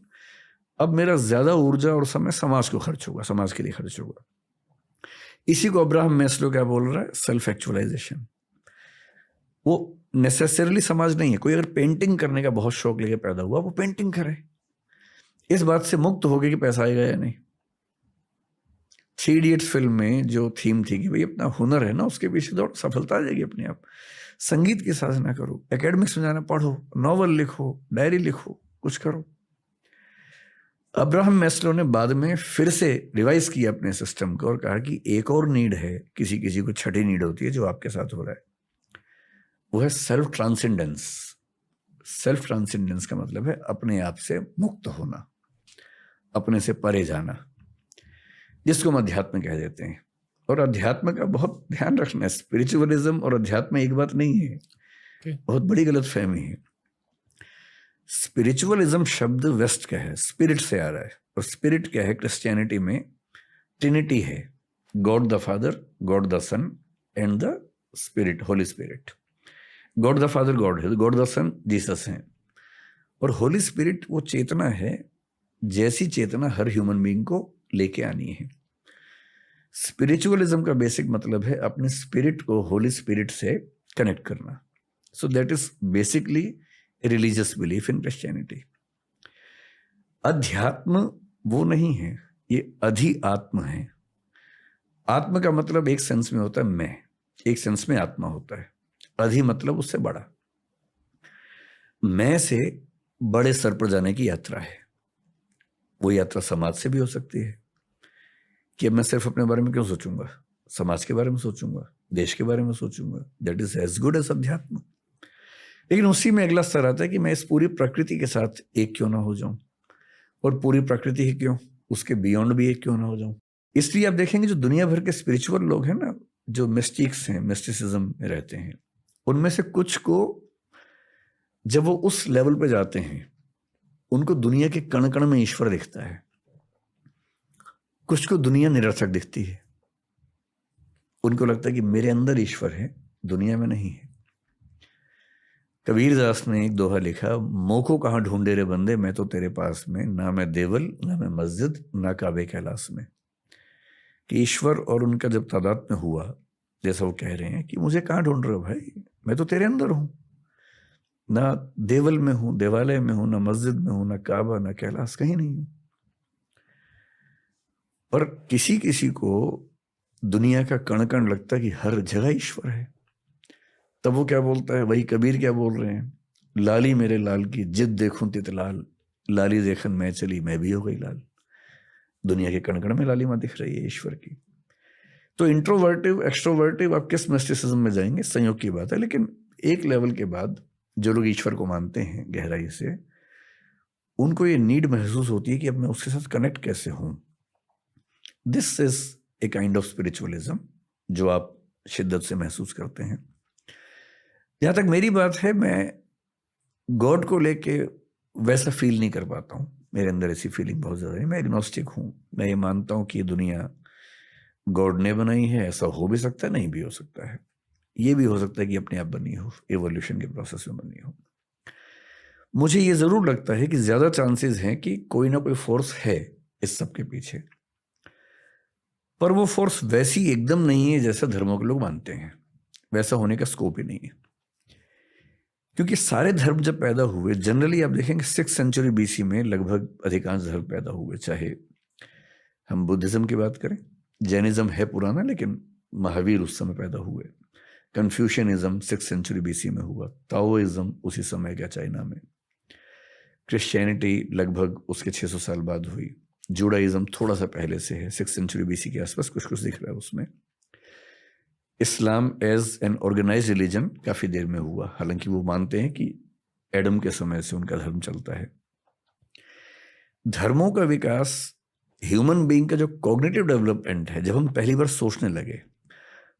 अब मेरा ज्यादा ऊर्जा और समय समाज को खर्च होगा, समाज के लिए खर्च होगा। इसी को अब्राहम मैस्लो क्या बोल रहा है, सेल्फ एक्चुअलाइजेशन। वो नेसेसरली समाज नहीं है। कोई अगर पेंटिंग करने का बहुत शौक लेके पैदा हुआ, वो पेंटिंग करे, इस बात से मुक्त हो गया कि पैसा आएगा या नहीं। 3 इडियट्स फिल्म में जो थीम थी कि भाई अपना हुनर है ना, उसके पीछे दौड़, सफलता आ जाएगी अपने आप। संगीत की साधना करो, एकेडमिक्स में जाना, पढ़ो, नॉवल लिखो, डायरी लिखो, कुछ करो। अब्राहम मैस्लो ने बाद में फिर से रिवाइज किया अपने सिस्टम को और कहा कि एक और नीड है, किसी किसी को छठी नीड होती है, जो आपके साथ हो रहा है, वो है सेल्फ ट्रांसेंडेंस। सेल्फ ट्रांसेंडेंस का मतलब है अपने आप से मुक्त होना, अपने से परे जाना, जिसको हम अध्यात्म कह देते हैं। और अध्यात्म का बहुत ध्यान रखना है, स्पिरिचुअलिज्म और अध्यात्म एक बात नहीं है, बहुत बड़ी गलतफहमी है। स्पिरिचुअलिज्म शब्द वेस्ट का है, स्पिरिट से आ रहा है, और स्पिरिट क्या है, क्रिश्चियनिटी में ट्रिनिटी है, God the father, God the son and the spirit, holy spirit. God the father God है, गॉड द सन जीसस है, और होली स्पिरिट वो चेतना है जैसी चेतना हर ह्यूमन बीइंग को लेके आनी है। स्पिरिचुअलिज्म का बेसिक मतलब है अपने स्पिरिट को होली स्पिरिट से कनेक्ट करना। So that is basically religious belief in Christianity. अध्यात्म वो नहीं है, ये अधिआत्म है। आत्म का मतलब एक सेंस में होता है मैं, एक सेंस में आत्मा होता है। अधि मतलब उससे बड़ा, मैं से बड़े स्तर पर जाने की यात्रा है। वो यात्रा समाज से भी हो सकती है कि अब मैं सिर्फ अपने बारे में क्यों सोचूंगा, समाज के बारे में सोचूंगा, देश के बारे में सोचूंगा। That is as good as अध्यात्म। लेकिन उसी में अगला स्तर आता है कि मैं इस पूरी प्रकृति के साथ एक क्यों ना हो जाऊं, और पूरी प्रकृति ही क्यों, उसके बियॉन्ड भी एक क्यों ना हो जाऊं। इसलिए आप देखेंगे जो दुनिया भर के स्पिरिचुअल लोग हैं ना, जो मिस्टिक्स हैं, मिस्टिसिज्म में रहते हैं, उनमें से कुछ को जब वो उस लेवल पे जाते हैं, उनको दुनिया के कण कण में ईश्वर दिखता है। कुछ को दुनिया निरर्थक दिखती है, उनको लगता है कि मेरे अंदर ईश्वर है, दुनिया में नहीं है। कबीरदास ने एक दोहा लिखा, मोको कहाँ ढूंढे रे बंदे, मैं तो तेरे पास में, ना मैं देवल ना मैं मस्जिद ना काबे कैलाश में। कि ईश्वर और उनका जब तादाद में हुआ, जैसा वो कह रहे हैं कि मुझे कहाँ ढूंढ रहे हो भाई, मैं तो तेरे अंदर हूं, ना देवल में हूं, देवालय में हूं, ना मस्जिद में हूं, ना काबा ना कैलाश, कहीं नहीं हूं। पर किसी किसी को दुनिया का कण कण लगता है कि हर जगह ईश्वर है। तब वो क्या बोलता है, वही कबीर क्या बोल रहे हैं, लाली मेरे लाल की जिद देखूं तित लाल, लाली देखन मैं चली मैं भी हो गई लाल। दुनिया के कण कण में लालिमा दिख रही है ईश्वर की। तो इंट्रोवर्टिव एक्सट्रोवर्टिव आप किस मिस्टिसिज्म में जाएंगे, संयोग की बात है। लेकिन एक लेवल के बाद जो लोग ईश्वर को मानते हैं गहराई से, उनको ये नीड महसूस होती है कि अब मैं उसके साथ कनेक्ट कैसे हूं। This is a kind of spiritualism जो आप शिद्दत से महसूस करते हैं। जहां तक मेरी बात है, मैं गॉड को लेके वैसा फील नहीं कर पाता हूँ। मेरे अंदर ऐसी फीलिंग बहुत ज़्यादा है। मैं एग्नोस्टिक हूँ। मैं ये मानता हूँ कि ये दुनिया गॉड ने बनाई है। ऐसा हो भी सकता है, नहीं भी हो सकता है। ये भी हो सकता है कि अपने आप बनी हो, एवोल्यूशन के प्रोसेस में बनी हो। मुझे ये ज़रूर लगता है कि ज़्यादा चांसेस हैं कि कोई ना कोई फोर्स है इस सब के पीछे, पर वो फोर्स वैसी एकदम नहीं है जैसा धर्मों के लोग मानते हैं। वैसा होने का स्कोप ही नहीं है, क्योंकि सारे धर्म जब पैदा हुए, जनरली आप देखेंगे 6th सेंचुरी BC में लगभग अधिकांश धर्म पैदा हुए। चाहे हम बुद्धिज्म की बात करें, जैनिज्म है पुराना, लेकिन महावीर उस समय पैदा हुए। कन्फ्यूशियनिज्म 6th सेंचुरी BC में हुआ। ताओइज्म उसी समय का चाइना में। क्रिश्चियनिटी लगभग उसके 600 साल बाद हुई। जुडाइज्म थोड़ा सा पहले से है, 6th सेंचुरी BC के आसपास कुछ कुछ दिख रहा है उसमें। Islam as an organise religion काफी देर में हुआ, हालांकि वो मानते हैं कि एडम के समय से उनका धर्म चलता है। धर्मों का विकास ह्यूमन बीइंग का जो कॉग्निटिव डेवलपमेंट है, जब हम पहली बार सोचने लगे,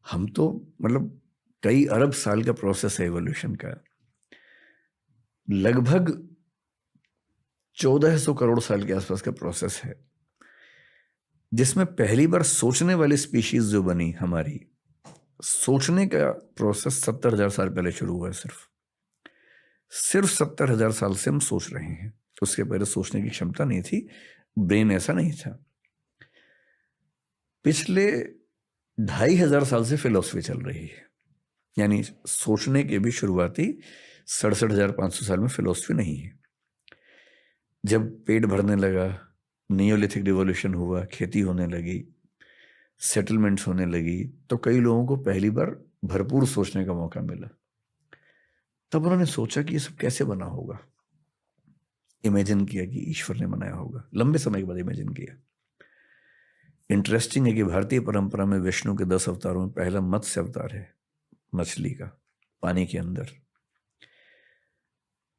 हम तो मतलब कई अरब साल का प्रोसेस है एवोल्यूशन का। लगभग 1400 करोड़ साल के आसपास का प्रोसेस है, जिसमें पहली बार सोचने वाली स्पीशीज जो बनी हमारी, सोचने का प्रोसेस 70,000 साल पहले शुरू हुआ है। सिर्फ 70,000 साल से हम सोच रहे हैं। उसके पहले सोचने की क्षमता नहीं थी, ब्रेन ऐसा नहीं था। पिछले 2,500 साल से फिलॉसफी चल रही है, यानी सोचने के भी शुरुआती 67,500 साल में फिलॉसफी नहीं है। जब पेट भरने लगा, नियोलिथिक रिवॉल्यूशन हुआ, खेती होने लगी, सेटलमेंट्स होने लगी, तो कई लोगों को पहली बार भरपूर सोचने का मौका मिला। तब उन्होंने सोचा कि ये सब कैसे बना होगा। इमेजिन किया कि ईश्वर ने बनाया होगा। लंबे समय के बाद इमेजिन किया। इंटरेस्टिंग है कि भारतीय परंपरा में विष्णु के 10 अवतारों में पहला मत्स्य अवतार है, मछली का, पानी के अंदर।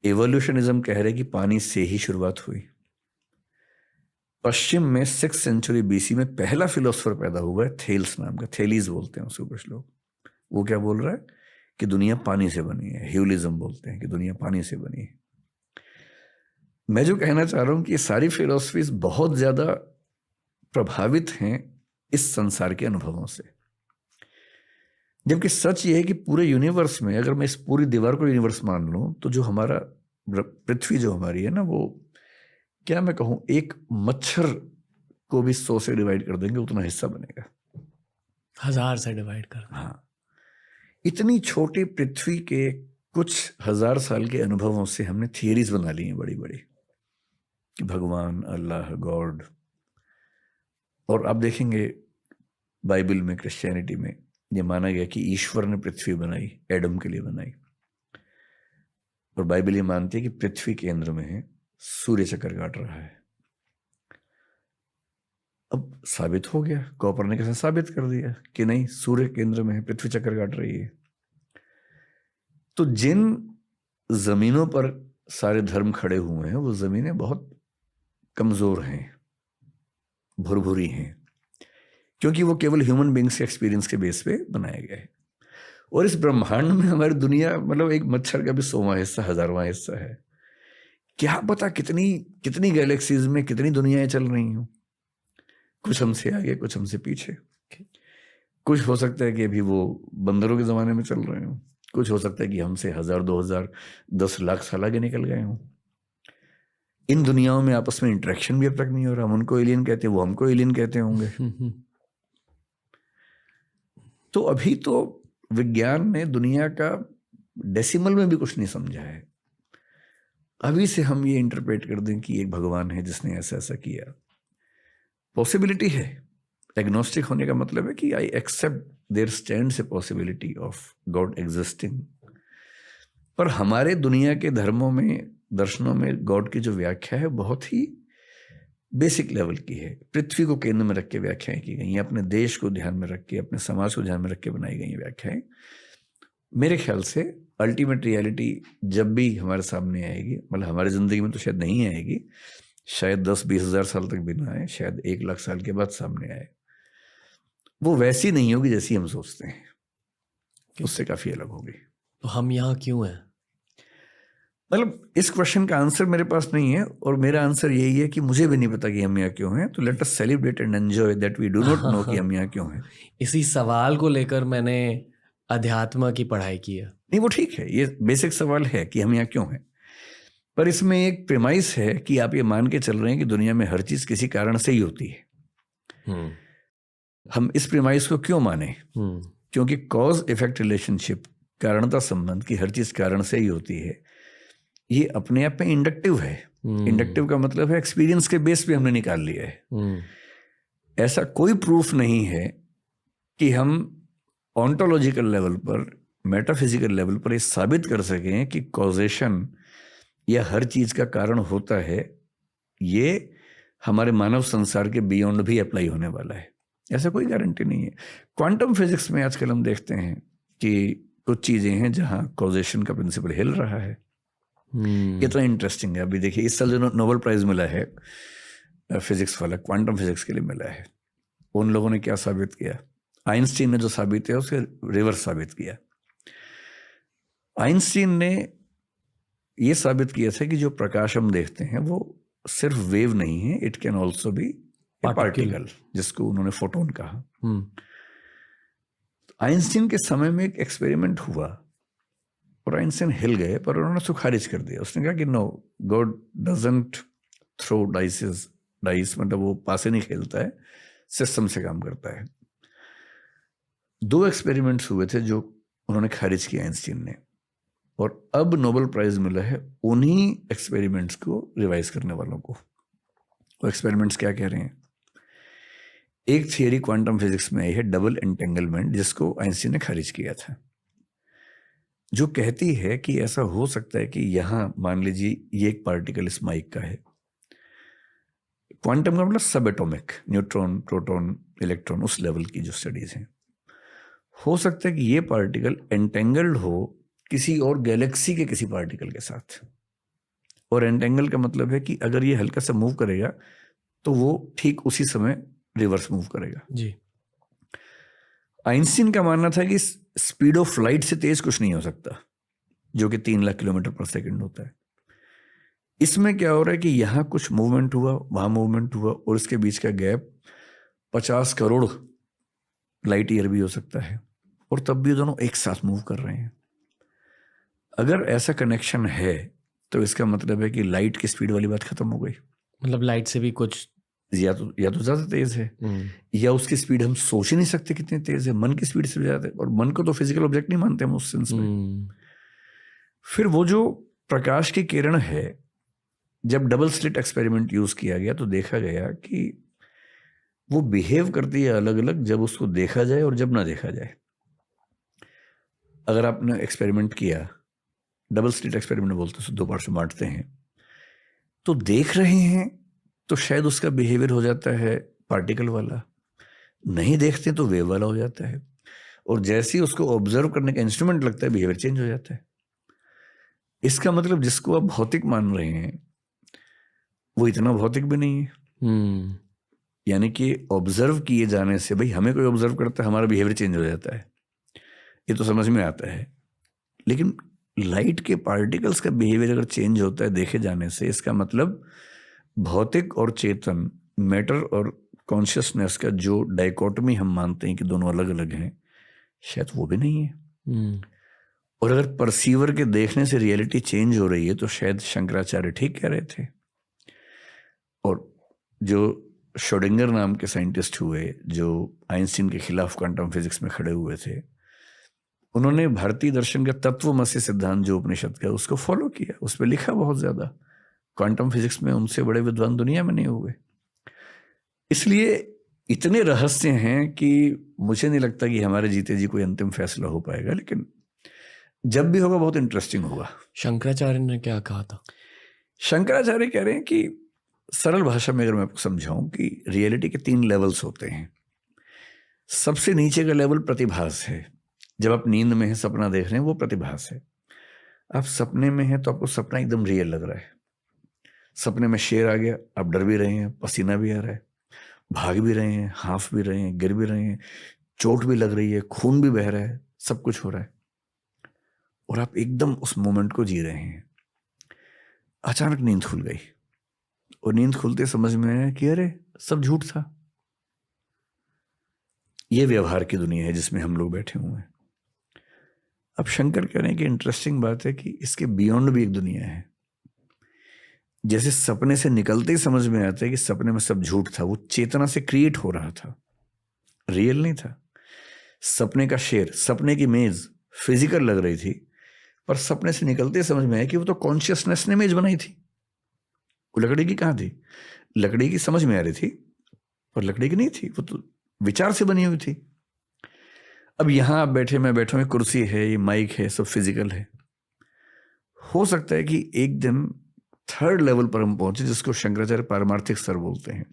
एवोल्यूशनिज्म कह रहे कि पानी से ही शुरुआत हुई। पश्चिम में 6th सेंचुरी BC में पहला फिलोसफर पैदा हुआ है, थेल्स नाम का। थेलीज बोलते हैं उसको कुछ लोग। वो क्या बोल रहा है कि दुनिया पानी से बनी है। ह्यूलिज्म बोलते हैं कि दुनिया पानी से बनी है। मैं जो कहना चाह रहा हूं कि ये सारी फिलोसफीज बहुत ज्यादा प्रभावित हैं इस संसार के अनुभवों से, जबकि सच ये है कि पूरे यूनिवर्स में, अगर मैं इस पूरी दीवार को यूनिवर्स मान लूं, तो जो हमारा पृथ्वी जो हमारी है ना, वो क्या मैं कहूं, एक मच्छर को भी 100 से डिवाइड कर देंगे उतना हिस्सा बनेगा। 1000 से डिवाइड कर। हाँ, इतनी छोटी पृथ्वी के कुछ 1000 साल के अनुभवों से हमने थियरीज बना ली हैं बड़ी बड़ी, कि भगवान, अल्लाह, गॉड। और आप देखेंगे बाइबल में, क्रिश्चियनिटी में ये माना गया कि ईश्वर ने पृथ्वी बनाई, एडम के लिए बनाई। और बाइबल ये मानती है कि पृथ्वी केंद्र में है, सूर्य चक्कर काट रहा है। अब साबित हो गया, कोपरनिकस ने साबित कर दिया कि नहीं, सूर्य केंद्र में है, पृथ्वी चक्कर काट रही है। तो जिन जमीनों पर सारे धर्म खड़े हुए हैं, वो जमीनें बहुत कमजोर हैं, भुरभुरी हैं, क्योंकि वो केवल ह्यूमन बीइंग्स के एक्सपीरियंस के बेस पे बनाए गए। और इस ब्रह्मांड में हमारी दुनिया मतलब एक मच्छर का भी 100वां हिस्सा, 1000वां हिस्सा है। क्या पता कितनी कितनी गैलेक्सीज में कितनी दुनियाएं चल रही हूं। कुछ हमसे आगे, कुछ हमसे पीछे। कुछ हो सकता है कि अभी वो बंदरों के जमाने में चल रहे हो, कुछ हो सकता है कि हमसे 1000, 2000, 10 लाख साल आगे निकल गए हों। इन दुनियाओं में आपस में इंटरेक्शन भी अब तक नहीं हो रहा। हम उनको एलियन कहते हैं, वो हमको एलियन कहते होंगे। तो अभी तो विज्ञान ने दुनिया का डेसिमल में भी कुछ नहीं समझा है। अभी से हम ये इंटरप्रेट कर दें कि एक भगवान है जिसने ऐसा ऐसा किया, पॉसिबिलिटी है। एग्नोस्टिक होने का मतलब है कि I accept there stands a possibility of God existing. पर हमारे दुनिया के धर्मों में, दर्शनों में गॉड की जो व्याख्या है बहुत ही बेसिक लेवल की है। पृथ्वी को केंद्र में रख के व्याख्याएं की गई हैं, अपने देश को ध्यान में रख के, अपने समाज को ध्यान में रख के बनाई गई व्याख्याएं मेरे ख्याल से अल्टीमेट रियलिटी जब भी हमारे सामने आएगी, मतलब हमारी ज़िंदगी में तो शायद नहीं आएगी, शायद 10-20 हज़ार साल तक भी ना आए, शायद 1 लाख साल के बाद सामने आए, वो वैसी नहीं होगी जैसी हम सोचते हैं, उससे काफ़ी अलग होगी। तो हम यहाँ क्यों हैं? मतलब इस क्वेश्चन का आंसर मेरे पास नहीं है, और मेरा आंसर यही है कि मुझे भी नहीं पता कि हम यहाँ क्यों हैं। तो let us celebrate and enjoy that we do not know कि हम यहाँ क्यों हैं। इसी सवाल को लेकर मैंने अध्यात्म की पढ़ाई की है। नहीं, वो ठीक है, ये बेसिक सवाल है कि हम यहाँ क्यों हैं, पर इसमें एक प्रेमाइस है कि आप ये मान के चल रहे हैं कि दुनिया में हर चीज़ किसी कारण से ही होती है। हम इस प्रेमाइस को क्यों माने? क्योंकि कॉज इफेक्ट रिलेशनशिप, कारणता संबंध की हर चीज़ कारण से ही होती है, ये अपने आप में इंडक्टिव है। इंडक्टिव का मतलब है एक्सपीरियंस के बेस पे हमने निकाल लिया है। ऐसा कोई प्रूफ नहीं है कि हम ऑन्टोलॉजिकल लेवल पर, मेटाफिजिकल लेवल पर ये साबित कर सकें कि कॉजेशन या हर चीज़ का कारण होता है। ये हमारे मानव संसार के बियॉन्ड भी अप्लाई होने वाला है, ऐसा कोई गारंटी नहीं है। क्वांटम फिजिक्स में आजकल हम देखते हैं कि कुछ चीज़ें हैं जहाँ कॉजेशन का प्रिंसिपल हिल रहा है। कितना इंटरेस्टिंग है। अभी देखिए, इस साल जो नोबेल प्राइज मिला है फिजिक्स वाला, क्वांटम फिजिक्स के लिए मिला है, उन लोगों ने क्या साबित किया? आइंस्टीन ने जो साबित किया उसके रिवर्स साबित किया। आइंस्टीन ने ये साबित किया था कि जो प्रकाश हम देखते हैं वो सिर्फ वेव नहीं है, it can also be particle, जिसको उन्होंने फोटोन कहा। आइंस्टीन के समय में एक एक्सपेरिमेंट हुआ और आइंस्टीन हिल गए, पर उन्होंने उसको खारिज कर दिया। उसने कहा कि no, God doesn't throw dice, मतलब वो पासे नहीं खेलता है, सिस्टम से काम करता है। 2 एक्सपेरिमेंट्स हुए थे जो उन्होंने खारिज किया आइंस्टीन ने, और अब नोबेल प्राइज मिला है उन्हीं एक्सपेरिमेंट्स को रिवाइज करने वालों को। वो एक्सपेरिमेंट्स क्या कह रहे हैं? एक थियरी क्वांटम फिजिक्स में आई है, डबल एंटेंगलमेंट, जिसको आइंस्टीन ने खारिज किया था, जो कहती है कि ऐसा हो सकता है कि यहाँ मान लीजिए ये एक पार्टिकल इस माइक का है। क्वांटम का मतलब सब एटॉमिक, न्यूट्रॉन, प्रोटॉन, इलेक्ट्रॉन, उस लेवल की जो स्टडीज हैं। हो सकता है कि ये पार्टिकल एंटेंगल्ड हो किसी और गैलेक्सी के किसी पार्टिकल के साथ, और एंटेंगल का मतलब है कि अगर ये हल्का सा मूव करेगा तो वो ठीक उसी समय रिवर्स मूव करेगा जी। आइंस्टीन का मानना था कि स्पीड ऑफ लाइट से तेज कुछ नहीं हो सकता, जो कि 3 लाख किलोमीटर पर सेकंड होता है। इसमें क्या हो रहा है कि यहाँ कुछ मूवमेंट हुआ, वहाँ मूवमेंट हुआ, और इसके बीच का गैप 50 करोड़ लाइट ईयर भी हो सकता है, और तब भी दोनों एक साथ मूव कर रहे हैं। अगर ऐसा कनेक्शन है तो इसका मतलब है कि लाइट की स्पीड वाली बात खत्म हो गई। मतलब लाइट से भी कुछ या तो ज़्यादा तेज है, या उसकी स्पीड हम सोच ही नहीं सकते कितनी तेज है, मन की स्पीड से ज़्यादा है, और मन को तो फिजिकल ऑब्जेक्ट नहीं मानते हम उस सेंस में। फिर वो जो प्रकाश की किरण है, जब डबल स्लिट एक्सपेरिमेंट यूज किया गया तो देखा गया कि वो बिहेव करती है अलग अलग, जब उसको देखा जाए और जब ना देखा जाए। अगर आपने एक्सपेरिमेंट किया, डबल स्लिट एक्सपेरिमेंट बोलते हैं, 2 पार्ट में बांटते हैं, तो देख रहे हैं तो शायद उसका बिहेवियर हो जाता है पार्टिकल वाला, नहीं देखते तो वेव वाला हो जाता है, और जैसे ही उसको ऑब्जर्व करने का इंस्ट्रूमेंट लगता है बिहेवियर चेंज हो जाता है। इसका मतलब जिसको आप भौतिक मान रहे हैं वो इतना भौतिक भी नहीं है। यानी कि ऑब्जर्व किए जाने से, भाई हमें कोई ऑब्जर्व करता है, हमारा बिहेवियर चेंज हो जाता है, ये तो समझ में आता है। लेकिन लाइट के पार्टिकल्स का बिहेवियर अगर चेंज होता है देखे जाने से, इसका मतलब भौतिक और चेतन, मैटर और कॉन्शियसनेस का जो डाइकोटमी हम मानते हैं कि दोनों अलग अलग हैं, शायद वो भी नहीं है। और अगर परसीवर के देखने से रियलिटी चेंज हो रही है तो शायद शंकराचार्य ठीक कह रहे थे। और जो श्रोडिंगर नाम के साइंटिस्ट हुए, जो आइंस्टीन के खिलाफ क्वांटम फिजिक्स में खड़े हुए थे, उन्होंने भारतीय दर्शन का तत्वमसी सिद्धांत जो उपनिषद का, उसको फॉलो किया, उस पर लिखा बहुत ज्यादा। क्वांटम फिजिक्स में उनसे बड़े विद्वान दुनिया में नहीं हुए। इसलिए इतने रहस्य हैं कि मुझे नहीं लगता कि हमारे जीते जी कोई अंतिम फैसला हो पाएगा, लेकिन जब भी होगा बहुत इंटरेस्टिंग होगा। शंकराचार्य ने क्या कहा था? शंकराचार्य कह रहे हैं कि सरल भाषा में अगर मैं आपको समझाऊं कि रियलिटी के 3 लेवल्स होते हैं। सबसे नीचे का लेवल प्रतिभास है, जब आप नींद में हैं, सपना देख रहे हैं, वो प्रतिभास है। आप सपने में हैं तो आपको सपना एकदम रियल लग रहा है। सपने में शेर आ गया, आप डर भी रहे हैं, पसीना भी आ रहा है, भाग भी रहे हैं, हाँफ भी रहे हैं, गिर भी रहे हैं, चोट भी लग रही है, खून भी बह रहा है, सब कुछ हो रहा है और आप एकदम उस मोमेंट को जी रहे हैं। अचानक नींद खुल गई और नींद खुलते समझ में आया कि अरे सब झूठ था। ये व्यवहार की दुनिया है जिसमें हम लोग बैठे हुए हैं। अब शंकर कह रहे हैं कि इंटरेस्टिंग बात है कि इसके बियॉन्ड भी एक दुनिया है। जैसे सपने से निकलते ही समझ में आता है कि सपने में सब झूठ था, वो चेतना से क्रिएट हो रहा था, रियल नहीं था। सपने का शेर, सपने की मेज फिजिकल लग रही थी, पर सपने से निकलते ही समझ में आया कि वो तो कॉन्शियसनेस ने मेज बनाई थी। वो लकड़ी की कहाँ थी? लकड़ी की समझ में आ रही थी पर लकड़ी की नहीं थी, वो तो विचार से बनी हुई थी। अब यहां आप बैठे, मैं बैठा हूं, कुर्सी है, ये माइक है, सब फिजिकल है। हो सकता है कि एक दिन थर्ड लेवल पर हम पहुंचे जिसको शंकराचार्य पारमार्थिक स्तर बोलते हैं,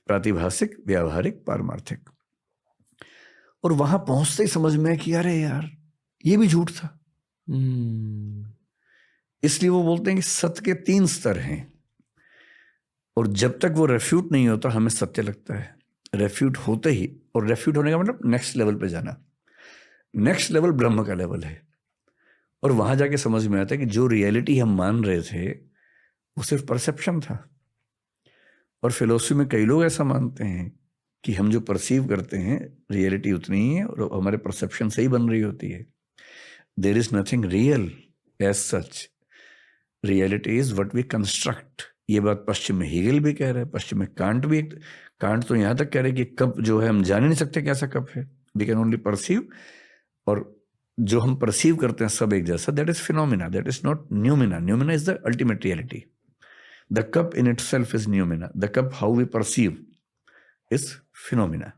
प्रातिभाषिक, व्यावहारिक, पारमार्थिक। और वहां पहुंचते ही समझ में कि अरे यार ये भी झूठ था। इसलिए वो बोलते हैं कि सत्य के 3 स्तर हैं और जब तक वो रेफ्यूट नहीं होता हमें सत्य लगता है। रेफ्यूट होते ही, और रेफ्यूट होने का मतलब नेक्स्ट लेवल पे जाना। नेक्स्ट लेवल ब्रह्म का लेवल है और वहां जाके समझ में आता है कि जो रियलिटी हम मान रहे थे वो सिर्फ परसेप्शन था। और फिलोसफी में कई लोग ऐसा मानते हैं कि हम जो परसीव करते हैं रियलिटी उतनी ही है और हमारे परसेप्शन से ही बन रही होती है। There is nothing real as such, reality is what we construct. ये बात पश्चिम में हीगल भी कह रहा है, पश्चिम में कांट भी। कांट तो यहाँ तक कह रहे हैं कि कप जो है हम जान ही नहीं सकते कैसा कप है, वी कैन ओनली परसीव। और जो हम परसीव करते हैं सब एक जैसा, that is phenomena, that is not noumena. Noumena is the ultimate reality. The cup in itself is noumena, the cup how we perceive is phenomena.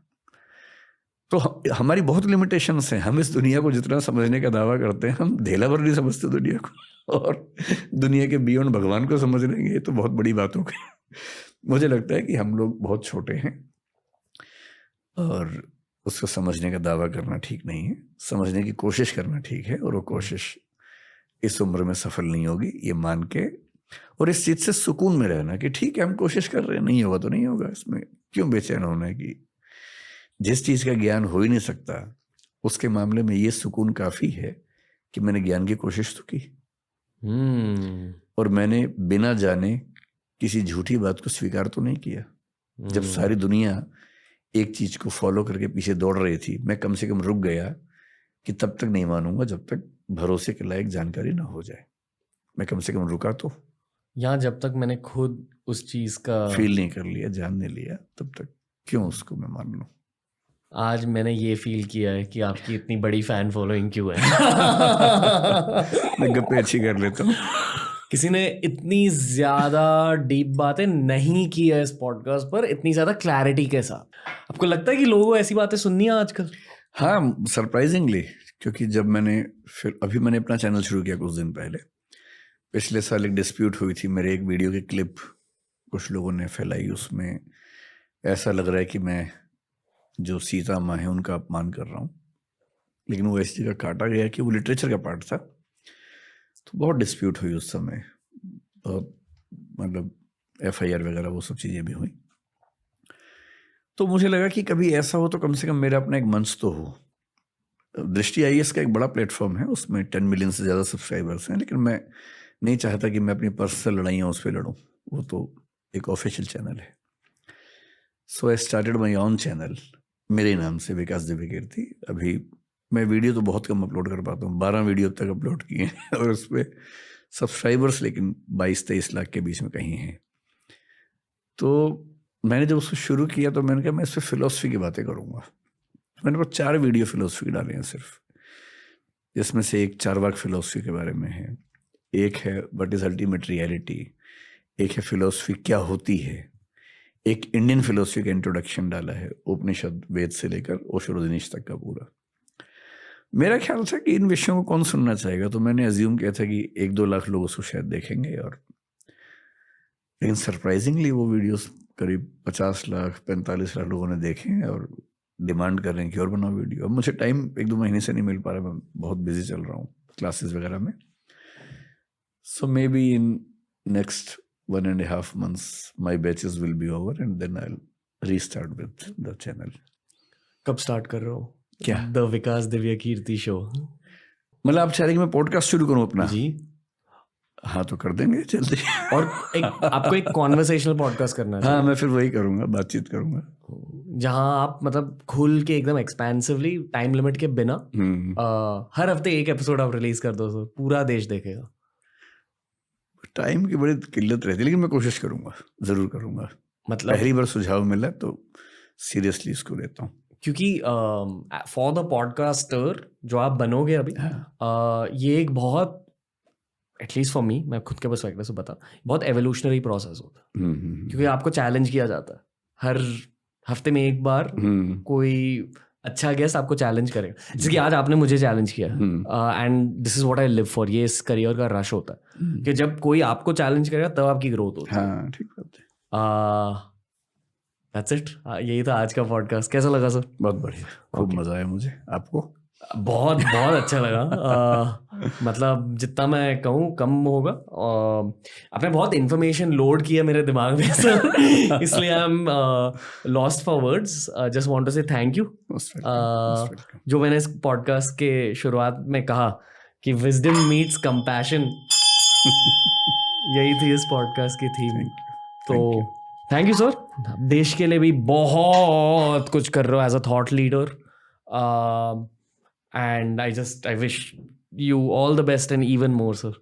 तो हमारी बहुत लिमिटेशंस हैं। हम इस दुनिया को जितना समझने का दावा करते हैं, हम धेला भर नहीं समझते दुनिया को, और दुनिया के बियॉन्ड भगवान को समझ लेंगे, ये तो बहुत बड़ी बात हो गई। मुझे लगता है कि हम लोग बहुत छोटे हैं और उसको समझने का दावा करना ठीक नहीं है। समझने की कोशिश करना ठीक है, और वो कोशिश इस उम्र में सफल नहीं होगी ये मान के, और इस चीज से सुकून में रहना कि ठीक है हम कोशिश कर रहे हैं, नहीं होगा तो नहीं होगा। इसमें क्यों बेचैन होना है कि जिस चीज का ज्ञान हो ही नहीं सकता उसके मामले में ये सुकून काफी है कि मैंने ज्ञान की कोशिश तो की और मैंने बिना जाने किसी झूठी बात को स्वीकार तो नहीं किया। जब सारी दुनिया एक चीज को फॉलो करके पीछे दौड़ रही थी, मैं कम से कम रुक गया कि तब तक नहीं मानूंगा जब तक भरोसे के लायक जानकारी ना हो जाए। मैं कम से कम रुका तो, यहाँ जब तक मैंने खुद उस चीज का फील नहीं कर लिया, जान नहीं लिया, तब तक क्यों उसको मैं मान लूं। आज मैंने ये फील किया है कि आपकी इतनी बड़ी फैन फॉलोइंग क्यों है। मैं गप्पे अच्छी कर लेता हूँ। किसी ने इतनी ज्यादा डीप बातें नहीं की है इस पॉडकास्ट पर, इतनी ज्यादा क्लैरिटी के साथ। आपको लगता है कि लोगों को ऐसी बातें सुननी है आजकल? हाँ, सरप्राइजिंगली, क्योंकि जब मैंने अभी मैंने अपना चैनल शुरू किया कुछ दिन पहले। पिछले साल एक डिस्प्यूट हुई थी, मेरे एक वीडियो की क्लिप कुछ लोगों ने फैलाई, उसमें ऐसा लग रहा है कि मैं जो सीता माँ है उनका अपमान कर रहा हूँ, लेकिन वो ऐसी जगह काटा गया कि वो लिटरेचर का पार्ट था। तो बहुत डिस्प्यूट हुई उस समय, बहुत मतलब FIR वगैरह वो सब चीज़ें भी हुई। तो मुझे लगा कि कभी ऐसा हो तो कम से कम मेरा अपना एक मंच तो हो। दृष्टि IAS का एक बड़ा प्लेटफॉर्म है, उसमें 10 मिलियन से ज़्यादा सब्सक्राइबर्स हैं, लेकिन मैं नहीं चाहता कि मैं अपनी पर्सनल लड़ाइयाँ उस पर लड़ूँ, वो तो एक ऑफिशियल चैनल है। So I started my own channel मेरे नाम से, विकास दिव्यकीर्ति। अभी मैं वीडियो तो बहुत कम अपलोड कर पाता हूँ, 12 वीडियो अब तक अपलोड किए हैं और उस पर सब्सक्राइबर्स लेकिन 22-23 लाख के बीच में कहीं हैं। तो मैंने जब उसको शुरू किया तो मैंने कहा मैं इस पर फिलोसफी की बातें करूँगा। मैंने वो 4 वीडियो फिलोसफी की डाले हैं सिर्फ, जिसमें से एक चारवाक फिलोसफी के बारे में है, एक है व्हाट इज अल्टीमेट रियलिटी, एक है फिलोसफी क्या होती है, एक इंडियन फिलोसफी का इंट्रोडक्शन डाला है, उपनिषद वेद से लेकर ओशो रजनीश तक का पूरा। मेरा ख्याल था कि इन विषयों को कौन सुनना चाहेगा, तो मैंने अज्यूम किया था कि 1-2 लाख लोग उसको शायद देखेंगे, और लेकिन सरप्राइजिंगली वो वीडियोस करीब 50 लाख 45 लाख लोगों ने देखे हैं और डिमांड कर रहे हैं कि और बनाओ वीडियो। अब मुझे टाइम 1-2 महीने से नहीं मिल पा रहा, मैं बहुत बिजी चल रहा हूँ क्लासेस वगैरह में, So maybe in next 1.5 months, my batches will be over and then I'll restart with the channel. कब स्टार्ट कर रहे हो क्या? The Vikas Divya Kirti show? मतलब आप चाह रहे कि मैं पॉडकास्ट शुरू करूं अपना? जी। हाँ तो कर देंगे जल्दी। और आपको एक कॉन्वर्सेशनल पॉडकास्ट करना है। हाँ मैं फिर वही करूंगा, बातचीत करूंगा जहां आप मतलब खुल के एकदम एक्सपेंसिवली टाइम लिमिट के बिना हर हफ्ते एक एपिसोड आप रिलीज कर दो, सर पूरा देश देखेगा। टाइम की बड़ी किल्लत रहती है, लेकिन मैं कोशिश करूंगा, जरूर करूंगा। मतलब पहली बार सुझाव मिला तो सीरियसली इसको लेता हूँ, क्योंकि फॉर द पॉडकास्टर जो आप बनोगे अभी, ये एक बहुत, एटलीस्ट फॉर मी, मैं खुद के पर्सपेक्टिव से बता, बहुत एवोल्यूशनरी प्रोसेस होता है। क्योंकि आपको चैलेंज किया जाता है हर हफ्ते में एक बार। कोई अच्छा गेस्ट आपको चैलेंज करेगा, जैसे कि आज आपने मुझे चैलेंज किया, and this is what I live for. ये इस करियर का रश होता है कि जब कोई आपको चैलेंज करेगा तब आपकी ग्रोथ होती है। हाँ ठीक बात है। That's it. यही था आज का पॉडकास्ट। कैसा लगा सर? बहुत बढ़िया, खूब मजा आया मुझे। आपको? बहुत बहुत अच्छा लगा। मतलब जितना मैं कहूँ कम होगा। आपने बहुत इन्फॉर्मेशन लोड किया मेरे दिमाग में सर, इसलिए I am lost for words. Just want to say thank you. जो मैंने इस पॉडकास्ट के शुरुआत में कहा कि विजडम मीट्स कंपैशन, यही थी इस पॉडकास्ट की थीम। तो थैंक यू सर। देश के लिए भी बहुत कुछ कर रहे हो as a thought leader, and I wish you all the best and even more sir.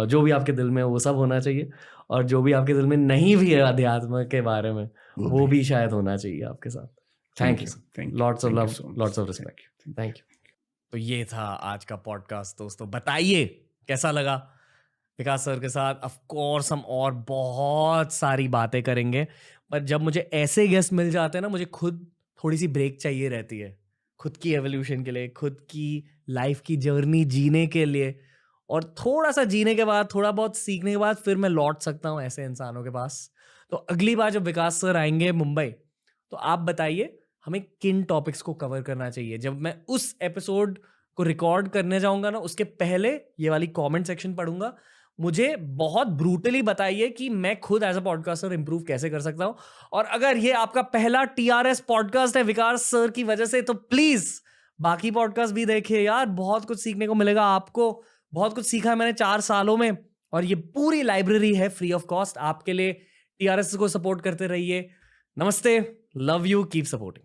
जो भी आपके दिल में है वो सब होना चाहिए, और जो भी आपके दिल में नहीं भी है अध्यात्म के बारे में वो भी शायद होना चाहिए आपके साथ। Thank you, lots of love, lots of respect. Thank you. तो ये था आज का पॉडकास्ट दोस्तों। बताइए कैसा लगा विकास सर के साथ। ऑफ कोर्स हम और बहुत सारी बातें करेंगे, पर जब मुझे ऐसे गेस्ट मिल जाते हैं ना, मुझे खुद थोड़ी सी ब्रेक चाहिए रहती है, खुद की एवोल्यूशन के लिए, खुद की लाइफ की जर्नी जीने के लिए, और थोड़ा सा जीने के बाद, थोड़ा बहुत सीखने के बाद फिर मैं लौट सकता हूँ ऐसे इंसानों के पास। तो अगली बार जब विकास सर आएंगे मुंबई, तो आप बताइए हमें किन टॉपिक्स को कवर करना चाहिए। जब मैं उस एपिसोड को रिकॉर्ड करने जाऊंगा ना, उसके पहले ये वाली कमेंट सेक्शन पढ़ूंगा। मुझे बहुत ब्रूटली बताइए कि मैं खुद एज अ पॉडकास्टर इंप्रूव कैसे कर सकता हूं। और अगर ये आपका पहला टीआरएस पॉडकास्ट है विकास सर की वजह से, तो प्लीज बाकी पॉडकास्ट भी देखिए यार, बहुत कुछ सीखने को मिलेगा आपको। बहुत कुछ सीखा है मैंने 4 सालों में, और ये पूरी लाइब्रेरी है फ्री ऑफ कॉस्ट आपके लिए। टीआरएस को सपोर्ट करते रहिए। नमस्ते, लव यू, कीप सपोर्टिंग।